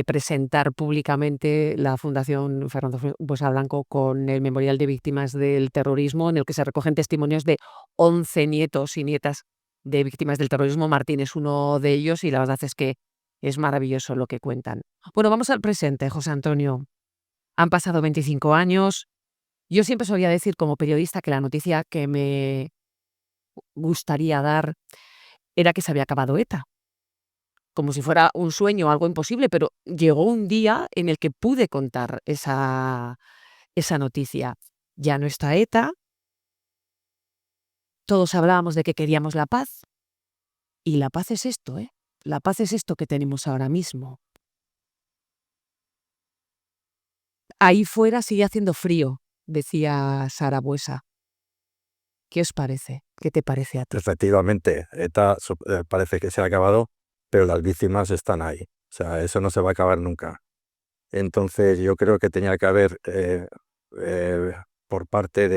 presentar públicamente la Fundación Fernando Buesa Blanco con el Memorial de Víctimas del Terrorismo, en el que se recogen testimonios de 11 nietos y nietas de víctimas del terrorismo. Martín es uno de ellos y la verdad es que es maravilloso lo que cuentan. Bueno, vamos al presente, José Antonio. Han pasado 25 años. Yo siempre solía decir como periodista que la noticia que me gustaría dar era que se había acabado ETA, como si fuera un sueño o algo imposible, pero llegó un día en el que pude contar esa noticia. Ya no está ETA, todos hablábamos de que queríamos la paz, y la paz es esto, ¿eh? La paz es esto que tenemos ahora mismo. Ahí fuera sigue haciendo frío, decía Sara Buesa. ¿Qué os parece? ¿Qué te parece a ti? Efectivamente, ETA parece que se ha acabado, pero las víctimas están ahí. O sea, eso no se va a acabar nunca. Entonces yo creo que tenía que haber por parte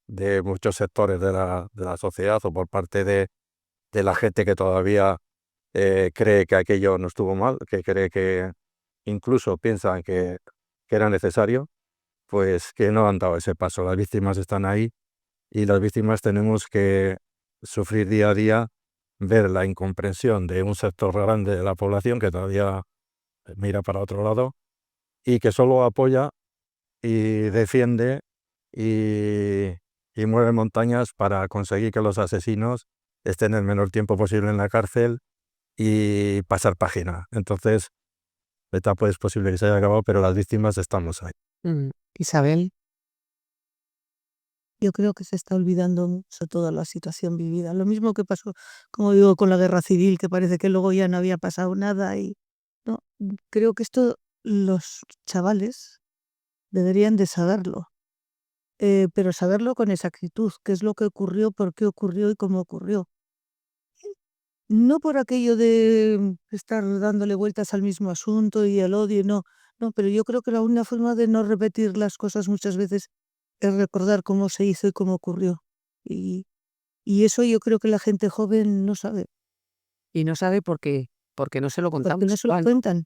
de muchos sectores de la sociedad o por parte de la gente que todavía cree que aquello no estuvo mal, que cree que incluso piensan que era necesario, pues que no han dado ese paso. Las víctimas están ahí y las víctimas tenemos que sufrir día a día ver la incomprensión de un sector grande de la población que todavía mira para otro lado y que solo apoya y defiende y, y mueve montañas para conseguir que los asesinos estén el menor tiempo posible en la cárcel y pasar página. Entonces, ETA pues es posible que se haya acabado, pero las víctimas estamos ahí. Isabel, Yo creo que se está olvidando mucho toda la situación vivida. Lo mismo que pasó, como digo, con la guerra civil, que parece que luego ya no había pasado nada. No, creo que esto los chavales deberían de saberlo, pero saberlo con exactitud, qué es lo que ocurrió, por qué ocurrió y cómo ocurrió. No por aquello de estar dándole vueltas al mismo asunto y el odio, no, no, pero yo creo que la única forma de no repetir las cosas muchas veces es recordar cómo se hizo y cómo ocurrió. Y, y eso yo creo que la gente joven no sabe, y no sabe porque no se lo porque no contamos se lo igual, cuentan,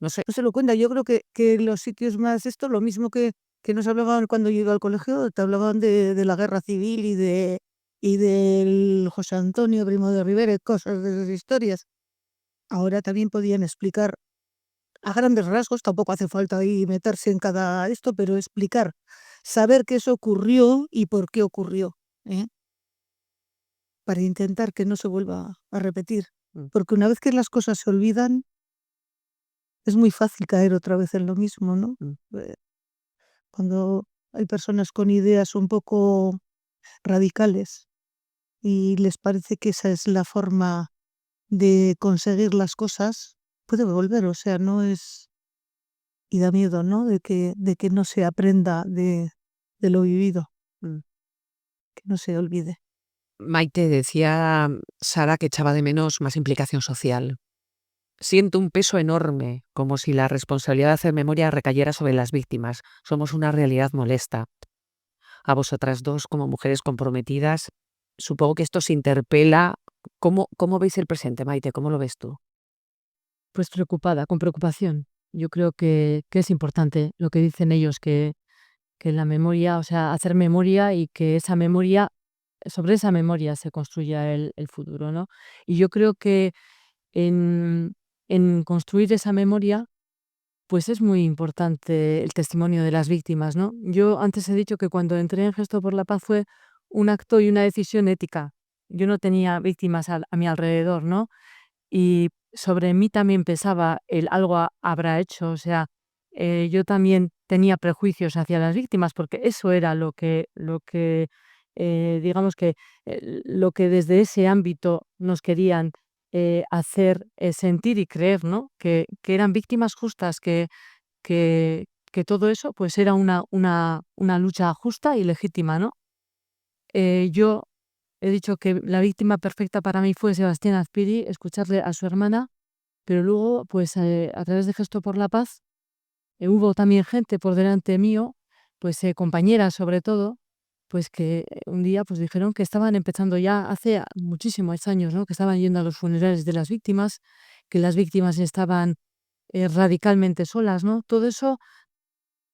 no sé. no se lo cuentan. Yo creo que los sitios más, esto, lo mismo que nos hablaban cuando yo iba al colegio, te hablaban de la guerra civil y del José Antonio Primo de Rivera y cosas de esas historias. Ahora también podían explicar a grandes rasgos, tampoco hace falta ahí meterse en cada esto, pero explicar, saber que eso ocurrió y por qué ocurrió, ¿eh? Para intentar que no se vuelva a repetir. Mm. Porque una vez que las cosas se olvidan, es muy fácil caer otra vez en lo mismo, ¿no? Mm. Cuando hay personas con ideas un poco radicales y les parece que esa es la forma de conseguir las cosas, puede volver, o sea, no es. Y da miedo, ¿no? De que no se aprenda de lo vivido, Mm. que no se olvide. Maite, decía Sara que echaba de menos más implicación social. Siento un peso enorme, como si la responsabilidad de hacer memoria recayera sobre las víctimas. Somos una realidad molesta. A vosotras dos, como mujeres comprometidas, supongo que esto os interpela. ¿Cómo veis el presente, Maite? ¿Cómo lo ves tú? Pues preocupada, con preocupación. Yo creo que es importante lo que dicen ellos, que la memoria, o sea, hacer memoria y que esa memoria, sobre esa memoria se construya el futuro, ¿no? Y yo creo que en, en construir esa memoria, pues es muy importante el testimonio de las víctimas, ¿no? Yo antes he dicho que cuando entré en Gesto por la Paz fue un acto y una decisión ética. Yo no tenía víctimas a mi alrededor, ¿no? Y sobre mí también pesaba el algo habrá hecho, o sea, yo también tenía prejuicios hacia las víctimas, porque eso era lo que digamos que lo que desde ese ámbito nos querían hacer sentir y creer, ¿no? Que eran víctimas justas, que todo eso pues era una lucha justa y legítima, ¿no? Yo he dicho que la víctima perfecta para mí fue Sebastián Azpiri, escucharle a su hermana, pero luego, pues a través de Gesto por la Paz, hubo también gente por delante mío, pues compañeras sobre todo, pues que un día pues dijeron que estaban empezando ya hace muchísimos años, ¿no? Que estaban yendo a los funerales de las víctimas, que las víctimas estaban radicalmente solas, ¿no? Todo eso,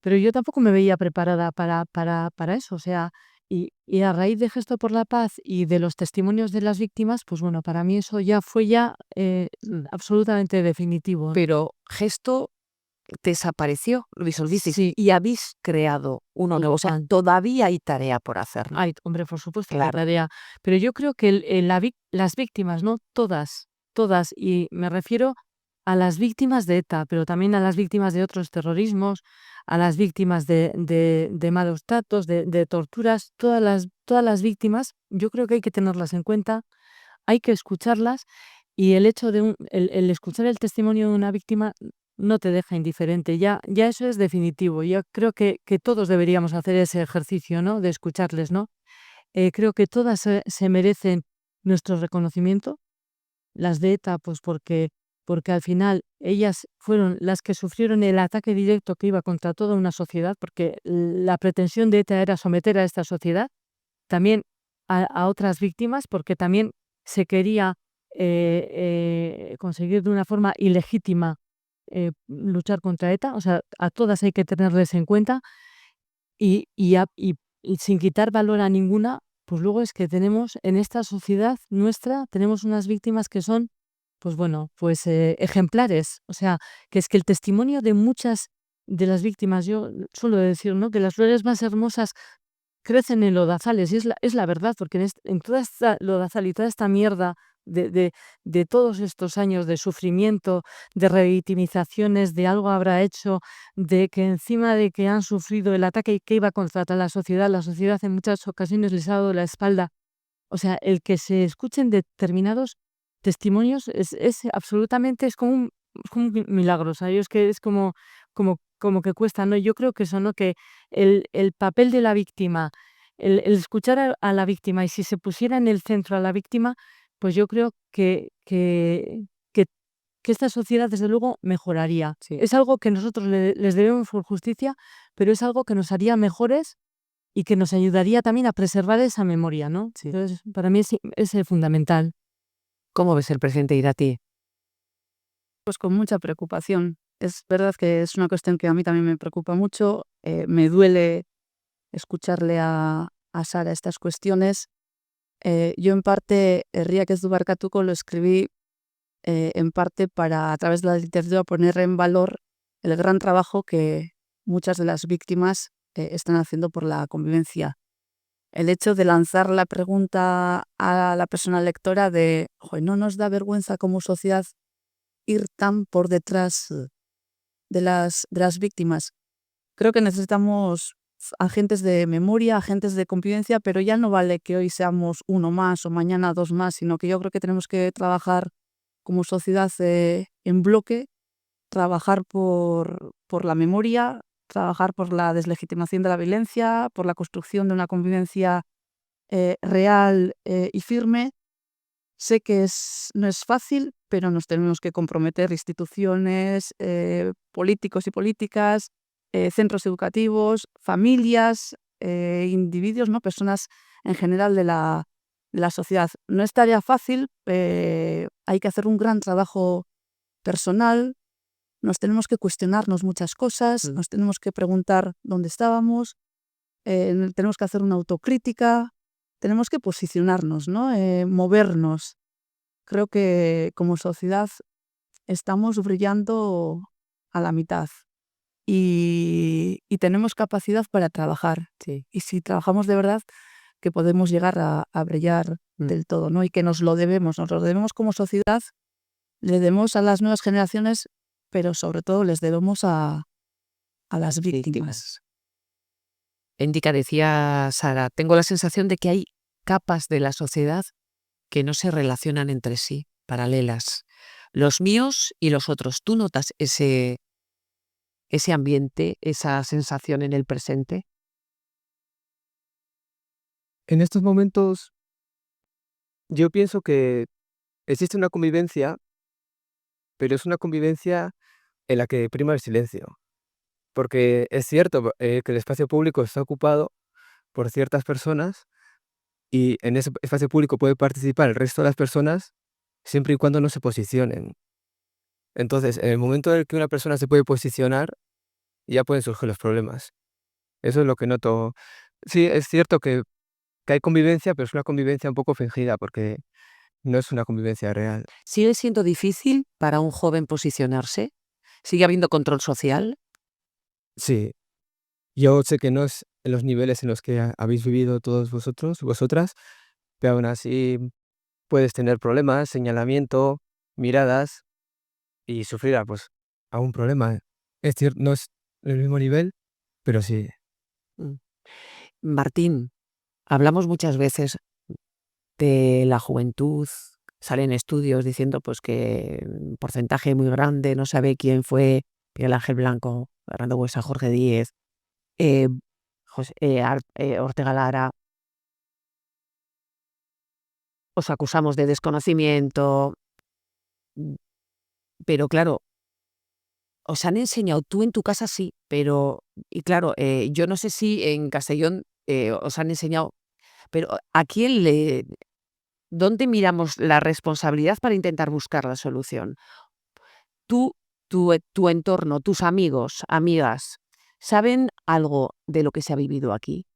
pero yo tampoco me veía preparada para eso, o sea, y a raíz de Gesto por la Paz y de los testimonios de las víctimas, pues bueno, para mí eso ya fue absolutamente definitivo. Pero Gesto desapareció, lo disolvisteis Sí, y habéis creado uno nuevo. O sea, todavía hay tarea por hacer, ¿no? ay, hombre, por supuesto que hay Claro. tarea, pero yo creo que las víctimas, ¿no? Todas, y me refiero a las víctimas de ETA, pero también a las víctimas de otros terrorismos, a las víctimas de malos tratos, de torturas, todas las víctimas, yo creo que hay que tenerlas en cuenta, hay que escucharlas, y el hecho de el escuchar el testimonio de una víctima no te deja indiferente, ya eso es definitivo. Yo creo que todos deberíamos hacer ese ejercicio, ¿no? De escucharles, ¿no? Creo que todas se merecen nuestro reconocimiento, las de ETA, pues porque al final ellas fueron las que sufrieron el ataque directo que iba contra toda una sociedad, porque la pretensión de ETA era someter a esta sociedad, también a otras víctimas, porque también se quería conseguir de una forma ilegítima luchar contra ETA, o sea, a todas hay que tenerles en cuenta y sin quitar valor a ninguna, pues luego es que tenemos en esta sociedad nuestra, tenemos unas víctimas que son, pues bueno, pues ejemplares. O sea, que es que el testimonio de muchas de las víctimas, yo suelo decir, ¿no? Que las flores más hermosas crecen en lodazales, y es la verdad, porque en toda esta lodazal y toda esta mierda de todos estos años de sufrimiento, de revictimizaciones, de algo habrá hecho, de que encima de que han sufrido el ataque que iba contra la sociedad en muchas ocasiones les ha dado la espalda. O sea, el que se escuchen determinados testimonios es absolutamente, es como un milagro. O sea, yo es que es como que cuesta, ¿no? Yo creo que eso, ¿no? Que el papel de la víctima, el escuchar a la víctima, y si se pusiera en el centro a la víctima, pues yo creo que, que esta sociedad, desde luego, mejoraría. Sí. Es algo que nosotros les debemos por justicia, pero es algo que nos haría mejores y que nos ayudaría también a preservar esa memoria, ¿no? Sí. Entonces, para mí es fundamental. ¿Cómo ves el presente, Irati? Pues con mucha preocupación. Es verdad que es una cuestión que a mí también me preocupa mucho. Me duele escucharle a Sara estas cuestiones. Yo en parte, Herriak ez du barkatuko, lo escribí en parte para, a través de la literatura, poner en valor el gran trabajo que muchas de las víctimas están haciendo por la convivencia. El hecho de lanzar la pregunta a la persona lectora de, "Joder, ¿no nos da vergüenza como sociedad ir tan por detrás de las víctimas?". Creo que necesitamos agentes de memoria, agentes de convivencia, pero ya no vale que hoy seamos uno más o mañana dos más, sino que yo creo que tenemos que trabajar como sociedad en bloque, trabajar por la memoria, trabajar por la deslegitimación de la violencia, por la construcción de una convivencia real y firme. Sé que no es fácil, pero nos tenemos que comprometer instituciones, políticos y políticas, centros educativos, familias, individuos, ¿no? Personas en general de la sociedad. No es tarea fácil, hay que hacer un gran trabajo personal, nos tenemos que cuestionarnos muchas cosas, nos tenemos que preguntar dónde estábamos, tenemos que hacer una autocrítica, tenemos que posicionarnos, ¿no? Movernos. Creo que como sociedad estamos brillando a la mitad y tenemos capacidad para trabajar. Sí. Y si trabajamos de verdad, que podemos llegar a brillar del todo, ¿no? Y que nos lo debemos como sociedad, le debemos a las nuevas generaciones, pero sobre todo les debemos a las víctimas. Indica, decía Sara, tengo la sensación de que hay capas de la sociedad que no se relacionan entre sí, paralelas. Los míos y los otros. ¿Tú notas ese ambiente, esa sensación en el presente? En estos momentos yo pienso que existe una convivencia, pero es una convivencia en la que prima el silencio. Porque es cierto que el espacio público está ocupado por ciertas personas y en ese espacio público puede participar el resto de las personas siempre y cuando no se posicionen. Entonces, en el momento en el que una persona se puede posicionar, ya pueden surgir los problemas. Eso es lo que noto. Sí, es cierto que hay convivencia, pero es una convivencia un poco fingida porque no es una convivencia real. ¿Sigue siendo difícil para un joven posicionarse? ¿Sigue habiendo control social? Sí, yo sé que no es en los niveles en los que habéis vivido todos vosotros, vosotras, pero aún así puedes tener problemas, señalamiento, miradas y sufrir pues, a un problema. Es cierto, no es el mismo nivel, pero sí. Mm. Martín, hablamos muchas veces de la juventud. Salen estudios diciendo pues que un porcentaje muy grande no sabe quién fue Miguel Ángel Blanco, Fernando Buesa, Jorge Díez, eh, Ortega Lara. Os acusamos de desconocimiento, pero claro, os han enseñado, tú en tu casa sí, pero, y claro, yo no sé si en Castellón os han enseñado, pero ¿a quién dónde miramos la responsabilidad para intentar buscar la solución? Tú, tu entorno, tus amigos, amigas, ¿saben algo de lo que se ha vivido aquí?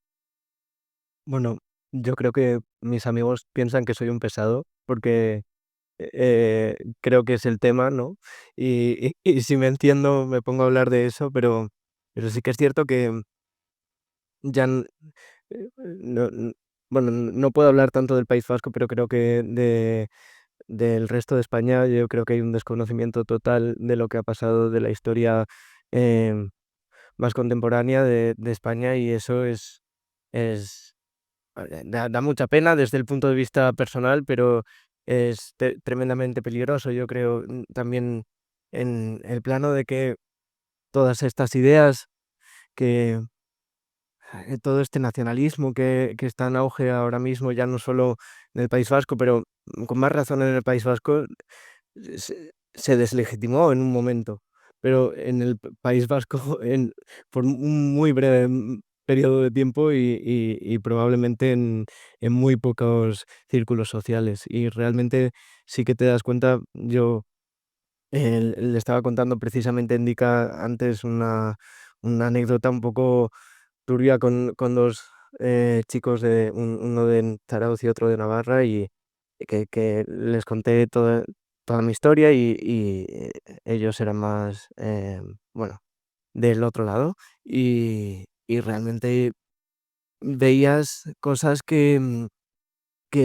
Bueno, yo creo que mis amigos piensan que soy un pesado porque creo que es el tema, ¿no? Y si me entiendo me pongo a hablar de eso, pero sí que es cierto que ya no, bueno, no puedo hablar tanto del País Vasco, pero creo que del resto de España yo creo que hay un desconocimiento total de lo que ha pasado de la historia em, más contemporánea de España y eso es da mucha pena desde el punto de vista personal, pero es tremendamente peligroso. Yo creo también en el plano de que todas estas ideas que todo este nacionalismo que está en auge ahora mismo, ya no solo en el País Vasco, pero con más razón en el País Vasco, se deslegitimó en un momento. Pero en el País Vasco, por un muy breve periodo de tiempo y probablemente en muy pocos círculos sociales. Y realmente sí que te das cuenta, yo le estaba contando precisamente a Indica antes una anécdota un poco turbia con dos chicos, uno de Zarauz y otro de Navarra, y que les conté toda mi historia y ellos eran más, bueno, del otro lado, y realmente veías cosas que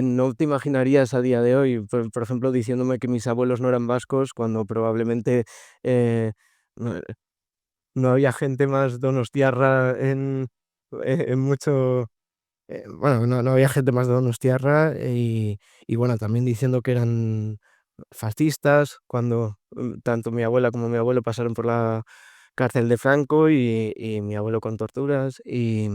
no te imaginarías a día de hoy. Por ejemplo, diciéndome que mis abuelos no eran vascos, cuando probablemente eh, no no había gente más donostiarra en mucho bueno, no había gente más donostiarra y bueno, también diciendo que eran fascistas cuando, tanto mi abuela como mi abuelo pasaron por la cárcel de Franco y mi abuelo con torturas y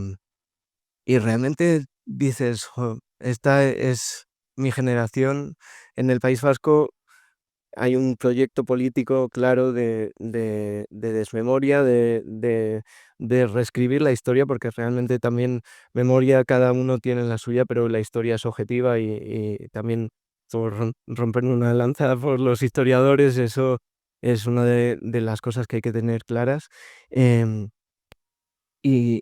realmente dices: "Jo, esta es mi generación". En el País Vasco hay un proyecto político claro de desmemoria, de reescribir la historia, porque realmente también memoria cada uno tiene la suya, pero la historia es objetiva y también por romper una lanza por los historiadores, eso es una de las cosas que hay que tener claras. Em, y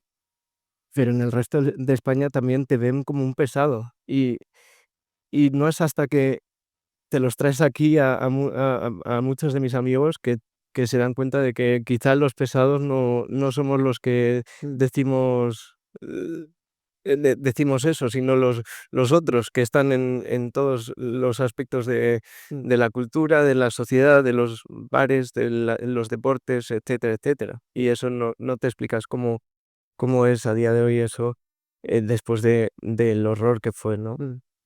pero en el resto de España también te ven como un pesado, y no es hasta que te los traes aquí a muchos de mis amigos que se dan cuenta de que quizá los pesados no somos los que decimos, decimos eso, sino los otros que están en todos los aspectos de la cultura, de la sociedad, de los bares, los deportes, etcétera, etcétera. Y eso no te explicas cómo es a día de hoy eso, después del horror que fue, ¿no?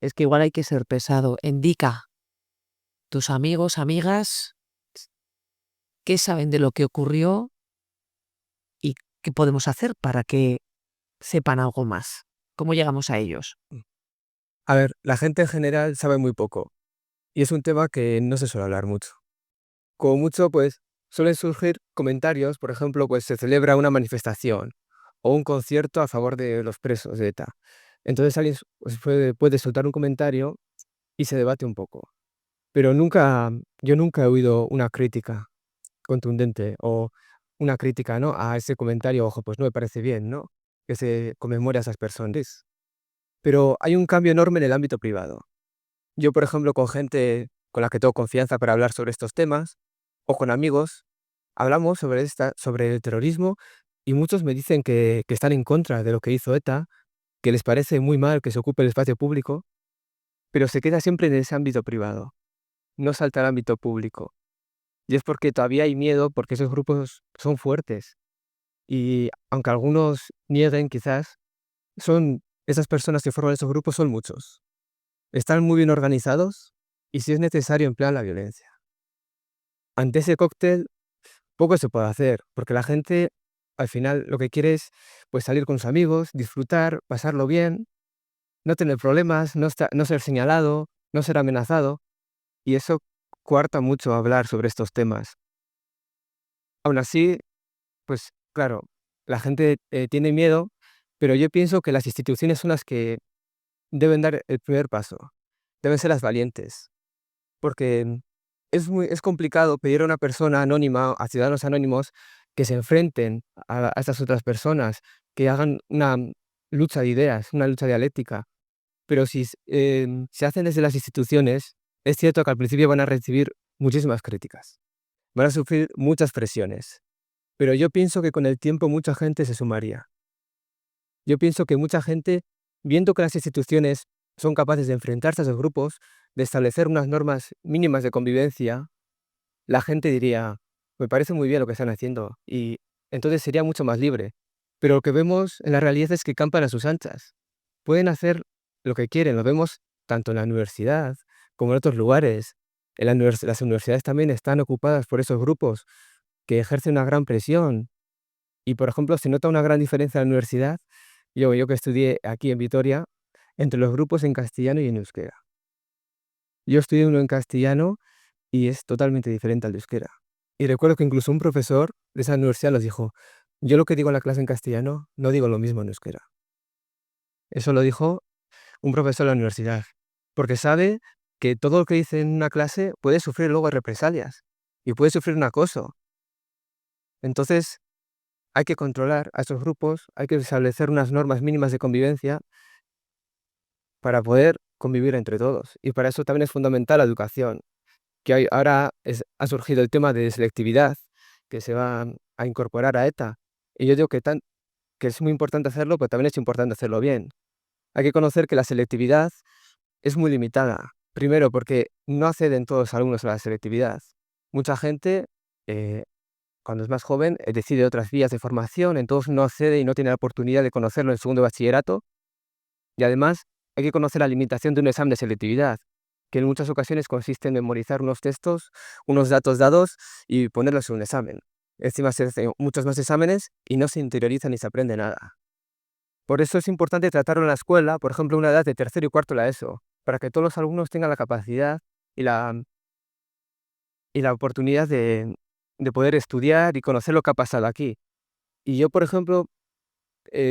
Es que igual hay que ser pesado. Indica, tus amigos, amigas, ¿qué saben de lo que ocurrió y qué podemos hacer para que sepan algo más? ¿Cómo llegamos a ellos? A ver, la gente en general sabe muy poco y es un tema que no se suele hablar mucho. Como mucho, pues suelen surgir comentarios, por ejemplo, pues se celebra una manifestación o un concierto a favor de los presos de ETA. Entonces alguien pues, puede soltar un comentario y se debate un poco. Pero yo nunca he oído una crítica contundente o una crítica, ¿no? A ese comentario, ojo, pues no me parece bien, ¿no? Que se conmemore a esas personas. Pero hay un cambio enorme en el ámbito privado. Yo, por ejemplo, con gente con la que tengo confianza para hablar sobre estos temas, o con amigos, hablamos sobre el terrorismo y muchos me dicen que están en contra de lo que hizo ETA, que les parece muy mal que se ocupe el espacio público, pero se queda siempre en ese ámbito privado, no salta al ámbito público. Y es porque todavía hay miedo, porque esos grupos son fuertes. Y aunque algunos nieguen, quizás, esas personas que forman esos grupos son muchos. Están muy bien organizados y si es necesario emplean la violencia. Ante ese cóctel poco se puede hacer, porque la gente al final lo que quiere es pues salir con sus amigos, disfrutar, pasarlo bien, no tener problemas, no ser señalado, no ser amenazado, y eso cuarta mucho hablar sobre estos temas. Aún así, pues claro, la gente tiene miedo, pero yo pienso que las instituciones son las que deben dar el primer paso, deben ser las valientes, porque es complicado pedir a una persona anónima, a ciudadanos anónimos, que se enfrenten a estas otras personas, que hagan una lucha de ideas, una lucha dialéctica. pero si se hacen desde las instituciones, es cierto que al principio van a recibir muchísimas críticas, van a sufrir muchas presiones, pero yo pienso que con el tiempo mucha gente se sumaría. Yo pienso que mucha gente, viendo que las instituciones son capaces de enfrentarse a esos grupos, de establecer unas normas mínimas de convivencia, la gente diría, me parece muy bien lo que están haciendo, y entonces sería mucho más libre. Pero lo que vemos en la realidad es que campan a sus anchas. Pueden hacer lo que quieren, lo vemos tanto en la universidad como en otros lugares. Las universidades también están ocupadas por esos grupos que ejercen una gran presión. Y, por ejemplo, se nota una gran diferencia en la universidad, yo que estudié aquí en Vitoria, entre los grupos en castellano y en euskera. Yo estudié uno en castellano y es totalmente diferente al de euskera. Y recuerdo que incluso un profesor de esa universidad nos dijo, yo lo que digo en la clase en castellano no digo lo mismo en euskera. Eso lo dijo un profesor de la universidad, porque sabe que todo lo que dice en una clase puede sufrir luego represalias y puede sufrir un acoso. Entonces, hay que controlar a esos grupos, hay que establecer unas normas mínimas de convivencia para poder convivir entre todos. Y para eso también es fundamental la educación, que ahora ha surgido el tema de selectividad, que se va a incorporar a ETA. Y yo digo que es muy importante hacerlo, pero también es importante hacerlo bien. Hay que conocer que la selectividad es muy limitada. Primero, porque no acceden todos los alumnos a la selectividad. Mucha gente, cuando es más joven, decide otras vías de formación, entonces no accede y no tiene la oportunidad de conocerlo en segundo de bachillerato. Y además, hay que conocer la limitación de un examen de selectividad, que en muchas ocasiones consiste en memorizar unos textos, unos datos dados y ponerlos en un examen. Encima se hacen muchos más exámenes y no se interioriza ni se aprende nada. Por eso es importante tratarlo en la escuela, por ejemplo, una edad de tercero y cuarto de la ESO, para que todos los alumnos tengan la capacidad y la oportunidad de poder estudiar y conocer lo que ha pasado aquí. Y yo, por ejemplo,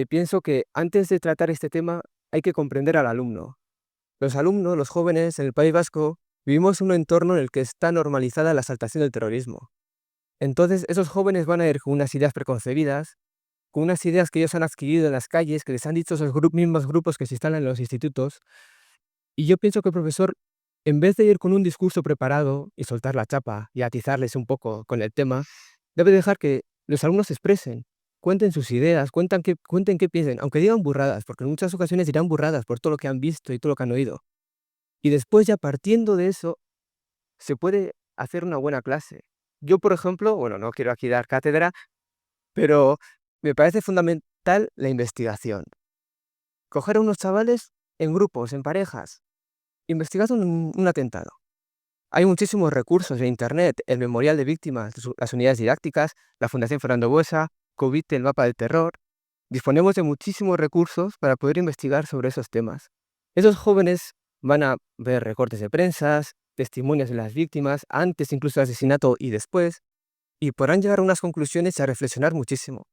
pienso que antes de tratar este tema hay que comprender al alumno. Los alumnos, los jóvenes en el País Vasco, vivimos un entorno en el que está normalizada la exaltación del terrorismo. Entonces, esos jóvenes van a ir con unas ideas preconcebidas, con unas ideas que ellos han adquirido en las calles, que les han dicho esos mismos grupos que se instalan en los institutos. Y yo pienso que el profesor, en vez de ir con un discurso preparado y soltar la chapa y atizarles un poco con el tema, debe dejar que los alumnos se expresen, cuenten sus ideas, cuenten qué piensen, aunque digan burradas, porque en muchas ocasiones dirán burradas por todo lo que han visto y todo lo que han oído. Y después, ya partiendo de eso, se puede hacer una buena clase. Yo, por ejemplo, bueno, no quiero aquí dar cátedra, pero me parece fundamental la investigación. Coger a unos chavales en grupos, en parejas, investigad un atentado. Hay muchísimos recursos en Internet, el Memorial de Víctimas, las unidades didácticas, la Fundación Fernando Buesa, Covite, el mapa del terror. Disponemos de muchísimos recursos para poder investigar sobre esos temas. Esos jóvenes van a ver recortes de prensas, testimonios de las víctimas, antes incluso del asesinato y después, y podrán llegar a unas conclusiones y a reflexionar muchísimo.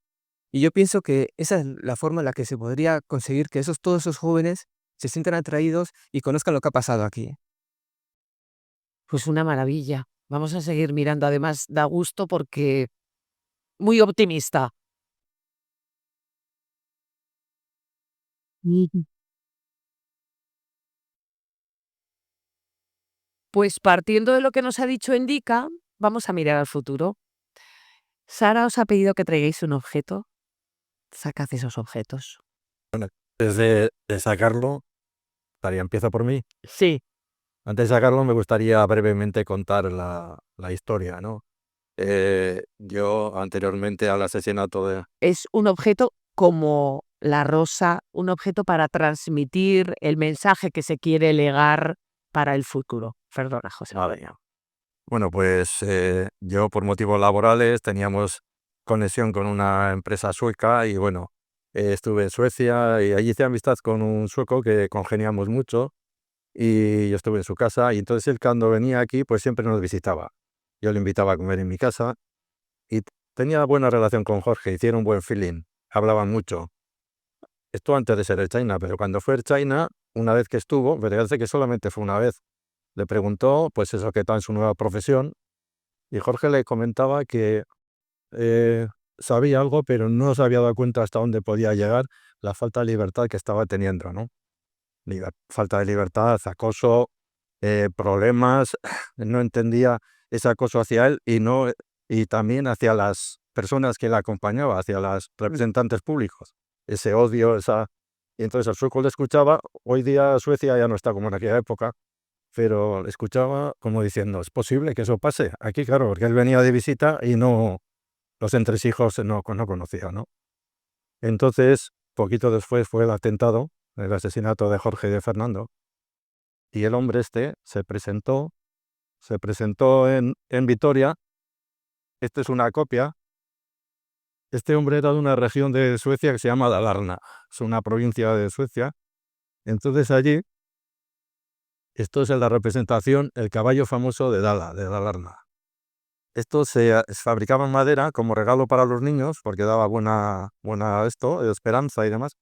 Y yo pienso que esa es la forma en la que se podría conseguir que todos esos jóvenes se sientan atraídos y conozcan lo que ha pasado aquí. Pues una maravilla. Vamos a seguir mirando. Además, da gusto porque muy optimista. Pues partiendo de lo que nos ha dicho Indica, vamos a mirar al futuro. Sara os ha pedido que traigáis un objeto. Sacad esos objetos. Antes de sacarlo, Taría, empieza por mí. Sí. Antes de sacarlo, me gustaría brevemente contar la historia, ¿no? Yo, anteriormente al asesinato de... Es un objeto como la rosa, un objeto para transmitir el mensaje que se quiere legar para el futuro. Perdona, José. Bueno, pues yo por motivos laborales teníamos conexión con una empresa sueca y bueno, estuve en Suecia y allí hice amistad con un sueco que congeniamos mucho y yo estuve en su casa y entonces él cuando venía aquí pues siempre nos visitaba. Yo le invitaba a comer en mi casa y tenía buena relación con Jorge, hicieron un buen feeling, hablaban mucho. Esto antes de ser el China, pero cuando fue el China, una vez que estuvo, me parece que solamente fue una vez, le preguntó pues eso que está en su nueva profesión y Jorge le comentaba que sabía algo, pero no se había dado cuenta hasta dónde podía llegar la falta de libertad que estaba teniendo, ¿no? falta de libertad, acoso, problemas, no entendía ese acoso hacia él y también hacia las personas que le acompañaban, hacia los representantes públicos, ese odio, y entonces el sueco le escuchaba. Hoy día Suecia ya no está como en aquella época, pero le escuchaba como diciendo, ¿es posible que eso pase? Aquí, claro, porque él venía de visita y los entresijos no conocía, ¿no? Entonces, poquito después fue el atentado, el asesinato de Jorge y de Fernando, y el hombre se presentó en Vitoria. Esta es una copia. Este hombre era de una región de Suecia que se llama Dalarna, es una provincia de Suecia. Entonces allí, esto es la representación, el caballo famoso de Dalarna. Esto se fabricaba en madera como regalo para los niños, porque daba buena esperanza y demás.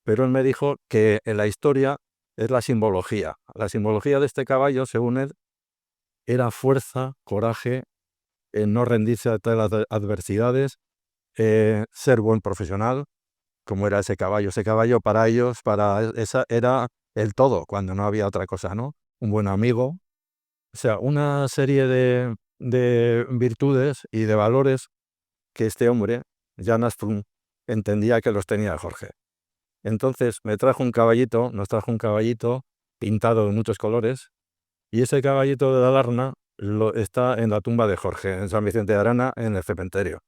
Pero él me dijo que en la historia es la simbología. La simbología de este caballo, según él, era fuerza, coraje, no rendirse ante las adversidades, ser buen profesional, como era ese caballo. Ese caballo para ellos, era el todo, cuando no había otra cosa, ¿no? Un buen amigo. O sea, una serie de virtudes y de valores que este hombre, Jan Asplund, entendía que los tenía Jorge. Entonces nos trajo un caballito pintado de muchos colores, y ese caballito de Dalarna está en la tumba de Jorge, en San Vicente de Arana, en el cementerio.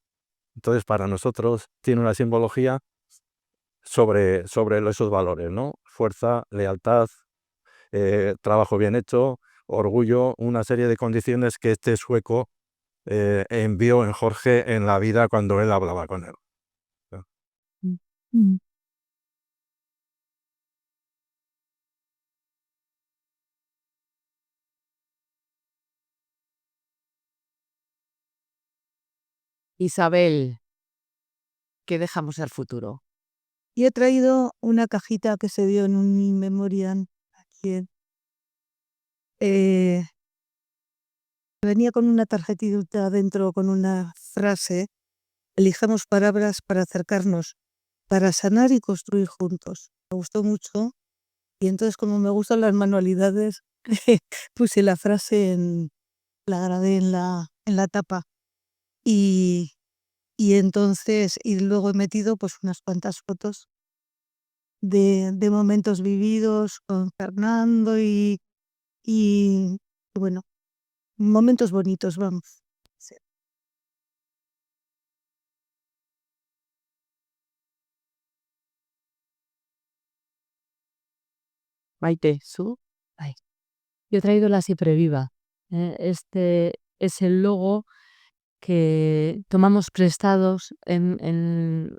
Entonces, para nosotros tiene una simbología sobre esos valores, ¿no? Fuerza, lealtad, trabajo bien hecho, orgullo, una serie de condiciones que este sueco envió en Jorge en la vida cuando él hablaba con él. Mm. Isabel, ¿qué dejamos al futuro? Y he traído una cajita que se dio en un in memoriam aquí. Venía con una tarjetita dentro con una frase: elijamos palabras para acercarnos, para sanar y construir juntos. Me gustó mucho, y entonces, como me gustan las manualidades, puse la frase la grabé en la tapa. Y entonces, y luego he metido pues unas cuantas fotos de momentos vividos con Fernando y bueno, momentos bonitos, vamos. Sí. Maite, ¿su? Ay. Yo he traído la Siempre Viva. Este es el logo que tomamos prestados en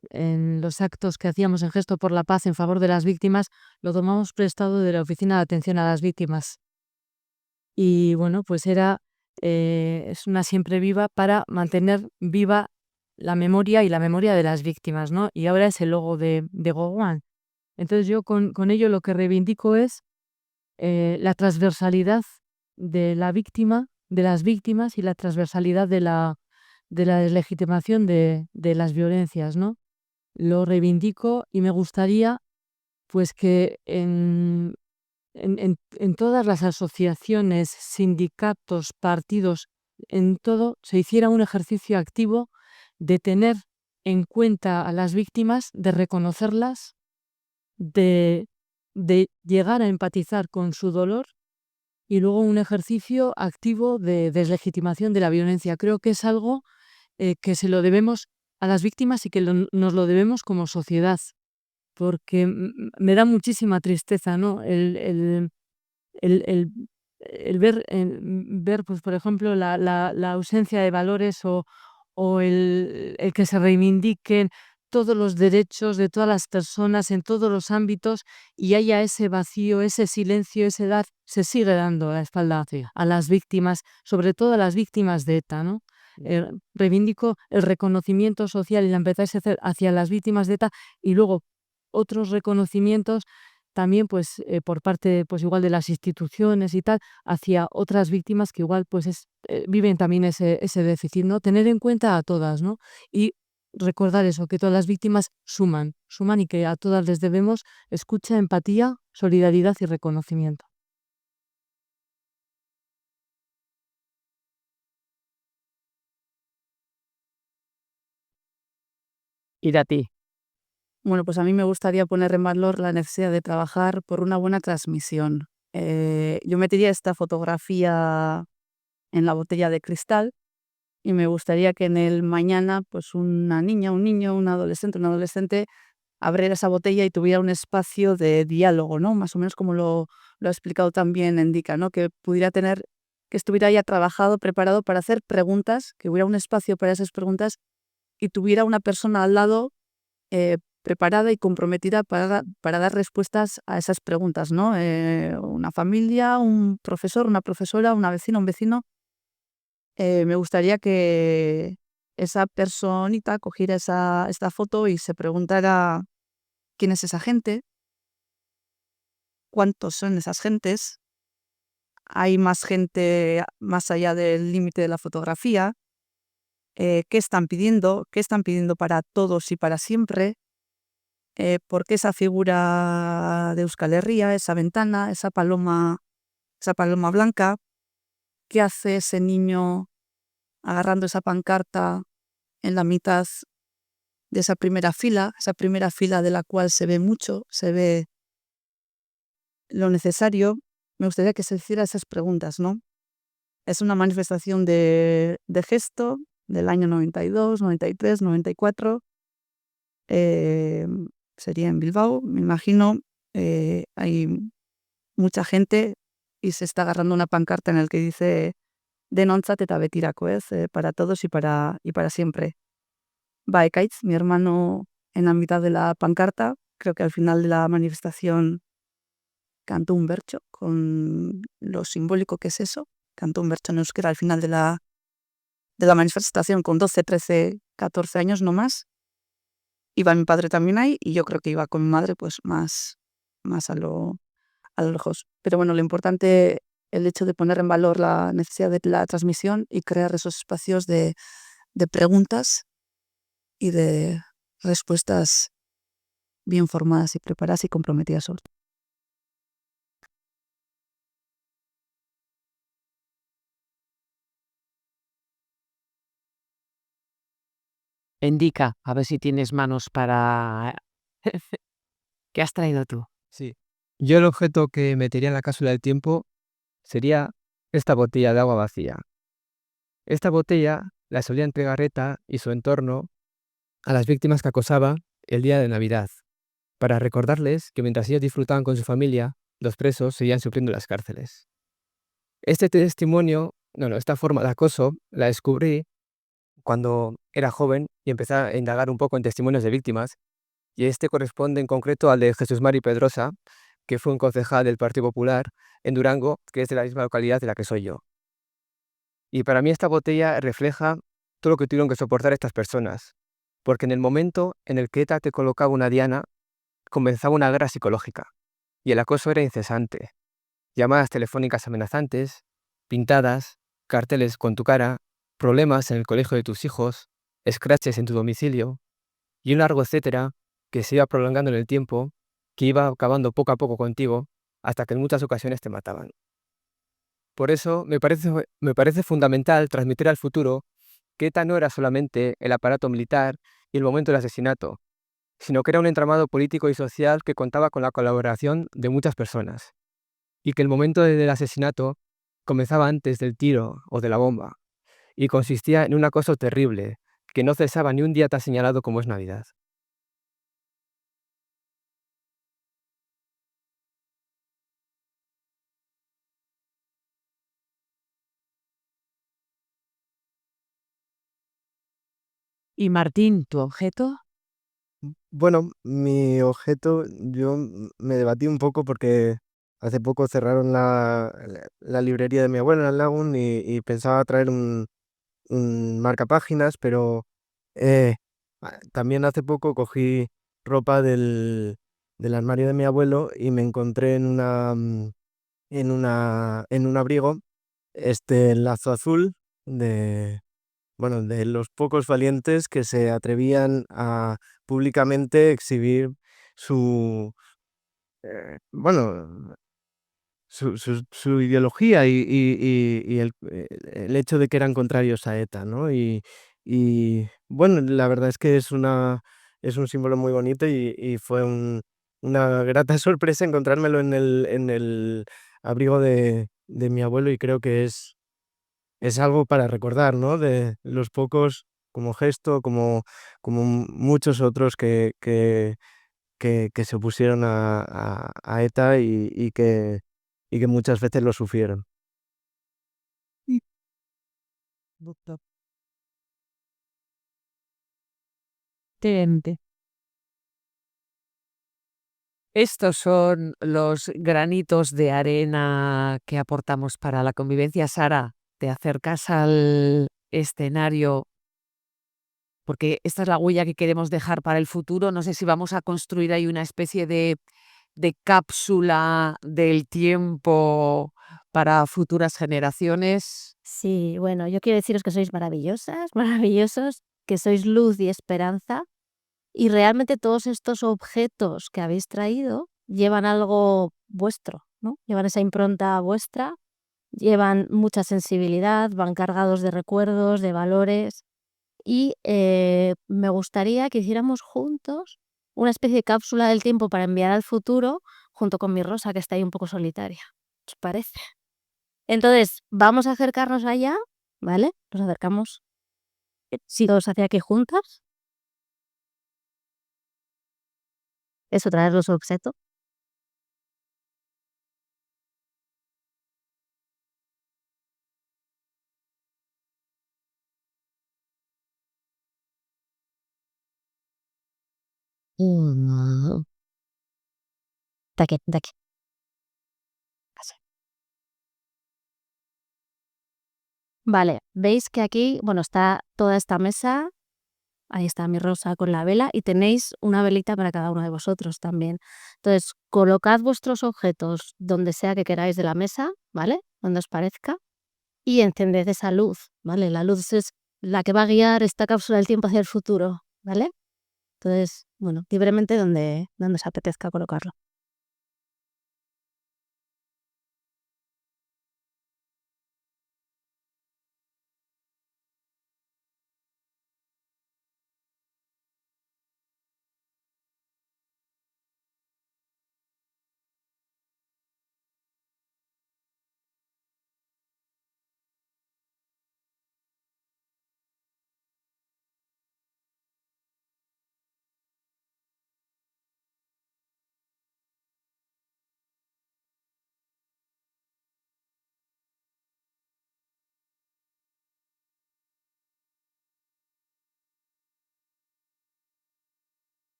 los actos que hacíamos en Gesto por la Paz en favor de las víctimas. Lo tomamos prestado de la Oficina de Atención a las Víctimas. Y bueno, pues es una Siempre Viva para mantener viva la memoria y la memoria de las víctimas, ¿no? Y ahora es el logo de Gogwan. Entonces yo con ello lo que reivindico es la transversalidad de la víctima, de las víctimas, y la transversalidad de la deslegitimación de las violencias, ¿no? Lo reivindico y me gustaría pues que en todas las asociaciones, sindicatos, partidos, en todo se hiciera un ejercicio activo de tener en cuenta a las víctimas, de reconocerlas, de llegar a empatizar con su dolor, y luego un ejercicio activo de deslegitimación de la violencia. Creo que es algo que se lo debemos a las víctimas y que nos lo debemos como sociedad, porque me da muchísima tristeza, ¿no? el ver, pues, por ejemplo, la ausencia de valores, o el que se reivindiquen todos los derechos de todas las personas en todos los ámbitos, y haya ese vacío, ese silencio, se sigue dando la espalda a las víctimas, sobre todo a las víctimas de ETA, ¿no? Reivindico el reconocimiento social y la empatía hacia las víctimas de ETA, y luego otros reconocimientos también, pues, por parte, pues, igual de las instituciones y tal, hacia otras víctimas que igual, pues, viven también ese déficit, ¿no? Tener en cuenta a todas, ¿no? Y recordar eso, que todas las víctimas suman y que a todas les debemos escucha, empatía, solidaridad y reconocimiento. Y de ti. Bueno, pues a mí me gustaría poner en valor la necesidad de trabajar por una buena transmisión. Yo metería esta fotografía en la botella de cristal y me gustaría que en el mañana, pues una niña, un niño, un adolescente, abriera esa botella y tuviera un espacio de diálogo, ¿no? Más o menos como lo ha explicado también Endica, ¿no? Que pudiera tener, que estuviera ya trabajado, preparado para hacer preguntas, que hubiera un espacio para esas preguntas y tuviera una persona al lado preparada y comprometida para dar respuestas a esas preguntas, ¿no? Una familia, un profesor, una profesora, una vecina, un vecino. Me gustaría que esa personita cogiera esta foto y se preguntara quién es esa gente, cuántos son esas gentes, hay más gente más allá del límite de la fotografía, qué están pidiendo para todos y para siempre, por qué esa figura de Euskal Herria, esa ventana, esa paloma blanca, qué hace ese niño agarrando esa pancarta en la mitad de esa primera fila de la cual se ve mucho, se ve lo necesario. Me gustaría que se hiciera esas preguntas, ¿no? Es una manifestación de gesto del año 92, 93, 94. Sería en Bilbao, me imagino. Hay mucha gente y se está agarrando una pancarta en la que dice denontzat eta betirako, para todos y para siempre. Va Ekaitz, mi hermano, en la mitad de la pancarta. Creo que al final de la manifestación cantó un bercho con lo simbólico que es eso. Cantó un bercho en euskera al final de la manifestación con 12, 13, 14 años, no más. Iba mi padre también ahí y yo creo que iba con mi madre pues más a lo lejos. Pero bueno, lo importante, el hecho de poner en valor la necesidad de la transmisión y crear esos espacios de preguntas y de respuestas bien formadas y preparadas y comprometidas sobre todo. Endica, a ver si tienes manos para... ¿Qué has traído tú? Sí. Yo el objeto que metería en la cápsula del tiempo sería esta botella de agua vacía. Esta botella la solía entregar ETA y su entorno a las víctimas que acosaba el día de Navidad, para recordarles que mientras ellos disfrutaban con su familia, los presos seguían sufriendo en las cárceles. Este testimonio, esta forma de acoso la descubrí cuando era joven y empecé a indagar un poco en testimonios de víctimas, y este corresponde en concreto al de Jesús Mari Pedrosa, que fue un concejal del Partido Popular en Durango, que es de la misma localidad de la que soy yo. Y para mí esta botella refleja todo lo que tuvieron que soportar estas personas, porque en el momento en el que ETA te colocaba una diana, comenzaba una guerra psicológica, y el acoso era incesante. Llamadas telefónicas amenazantes, pintadas, carteles con tu cara, problemas en el colegio de tus hijos, scratches en tu domicilio, y un largo etcétera que se iba prolongando en el tiempo, que iba acabando poco a poco contigo, hasta que en muchas ocasiones te mataban. Por eso me parece fundamental transmitir al futuro que ETA no era solamente el aparato militar y el momento del asesinato, sino que era un entramado político y social que contaba con la colaboración de muchas personas, y que el momento del asesinato comenzaba antes del tiro o de la bomba, y consistía en un acoso terrible, que no cesaba ni un día tan señalado como es Navidad. Y Martín, ¿tu objeto? Bueno, mi objeto, yo me debatí un poco porque hace poco cerraron la librería de mi abuela en Lagun y pensaba traer un marcapáginas, pero también hace poco cogí ropa del armario de mi abuelo y me encontré en un abrigo este lazo azul bueno, de los pocos valientes que se atrevían a públicamente exhibir su, bueno, su ideología y el hecho de que eran contrarios a ETA, ¿no? Y bueno, la verdad es que es un símbolo muy bonito y fue una grata sorpresa encontrármelo en el abrigo de mi abuelo y creo que es algo para recordar, ¿no? De los pocos como gesto, como muchos otros que se opusieron a ETA y que muchas veces lo sufrieron. Doctor. Tente. Estos son los granitos de arena que aportamos para la convivencia. Sara, te acercas al escenario porque esta es la huella que queremos dejar para el futuro. No sé si vamos a construir ahí una especie de cápsula del tiempo para futuras generaciones. Sí, bueno, yo quiero deciros que sois maravillosas, maravillosos, que sois luz y esperanza. Y realmente todos estos objetos que habéis traído llevan algo vuestro, ¿no? Llevan esa impronta vuestra, llevan mucha sensibilidad, van cargados de recuerdos, de valores. Y me gustaría que hiciéramos juntos una especie de cápsula del tiempo para enviar al futuro, junto con mi Rosa, que está ahí un poco solitaria. ¿Os parece? Entonces, vamos a acercarnos allá, ¿vale? Nos acercamos todos hacia aquí juntas. Eso, traer los objetos. De aquí, de aquí. Así. Vale, veis que aquí, bueno, está toda esta mesa. Ahí está mi Rosa con la vela y tenéis una velita para cada uno de vosotros también. Entonces, colocad vuestros objetos donde sea que queráis de la mesa, ¿vale? Donde os parezca. Y encended esa luz, ¿vale? La luz es la que va a guiar esta cápsula del tiempo hacia el futuro, ¿vale? Entonces, bueno, libremente donde os apetezca colocarlo.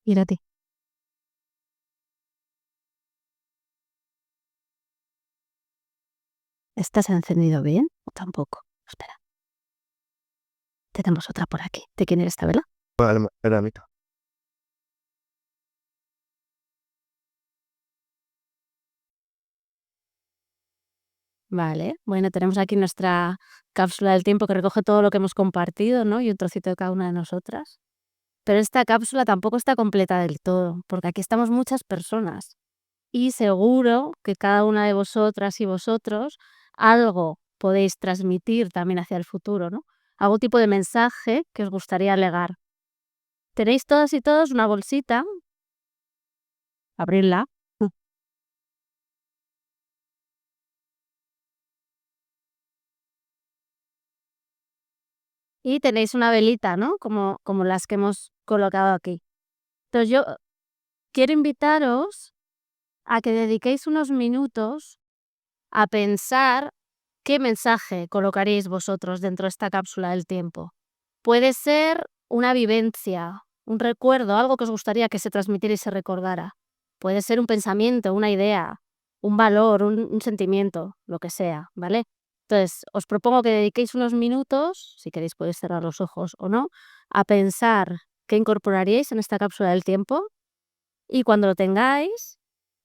Ir a ti. ¿Estás encendido bien o tampoco? Espera. Tenemos otra por aquí. ¿De quién era esta vela? Era mía. Vale, bueno, tenemos aquí nuestra cápsula del tiempo que recoge todo lo que hemos compartido, ¿no? Y un trocito de cada una de nosotras. Pero esta cápsula tampoco está completa del todo, porque aquí estamos muchas personas. Y seguro que cada una de vosotras y vosotros algo podéis transmitir también hacia el futuro, ¿no? Algún tipo de mensaje que os gustaría legar. Tenéis todas y todos una bolsita. Abrirla. Y tenéis una velita, ¿no? Como las que hemos colocado aquí. Entonces yo quiero invitaros a que dediquéis unos minutos a pensar qué mensaje colocaréis vosotros dentro de esta cápsula del tiempo. Puede ser una vivencia, un recuerdo, algo que os gustaría que se transmitiera y se recordara. Puede ser un pensamiento, una idea, un valor, un sentimiento, lo que sea, ¿vale? Entonces, os propongo que dediquéis unos minutos, si queréis podéis cerrar los ojos o no, a pensar qué incorporaríais en esta cápsula del tiempo y cuando lo tengáis,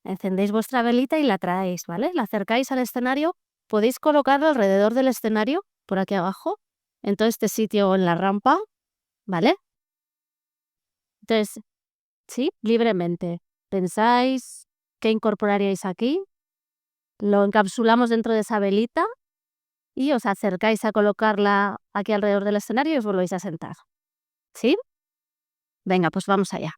encendéis vuestra velita y la traéis, ¿vale? La acercáis al escenario, podéis colocarlo alrededor del escenario, por aquí abajo, en todo este sitio o en la rampa, ¿vale? Entonces, sí, libremente. Pensáis qué incorporaríais aquí, lo encapsulamos dentro de esa velita y os acercáis a colocarla aquí alrededor del escenario y os volvéis a sentar. ¿Sí? Venga, pues vamos allá.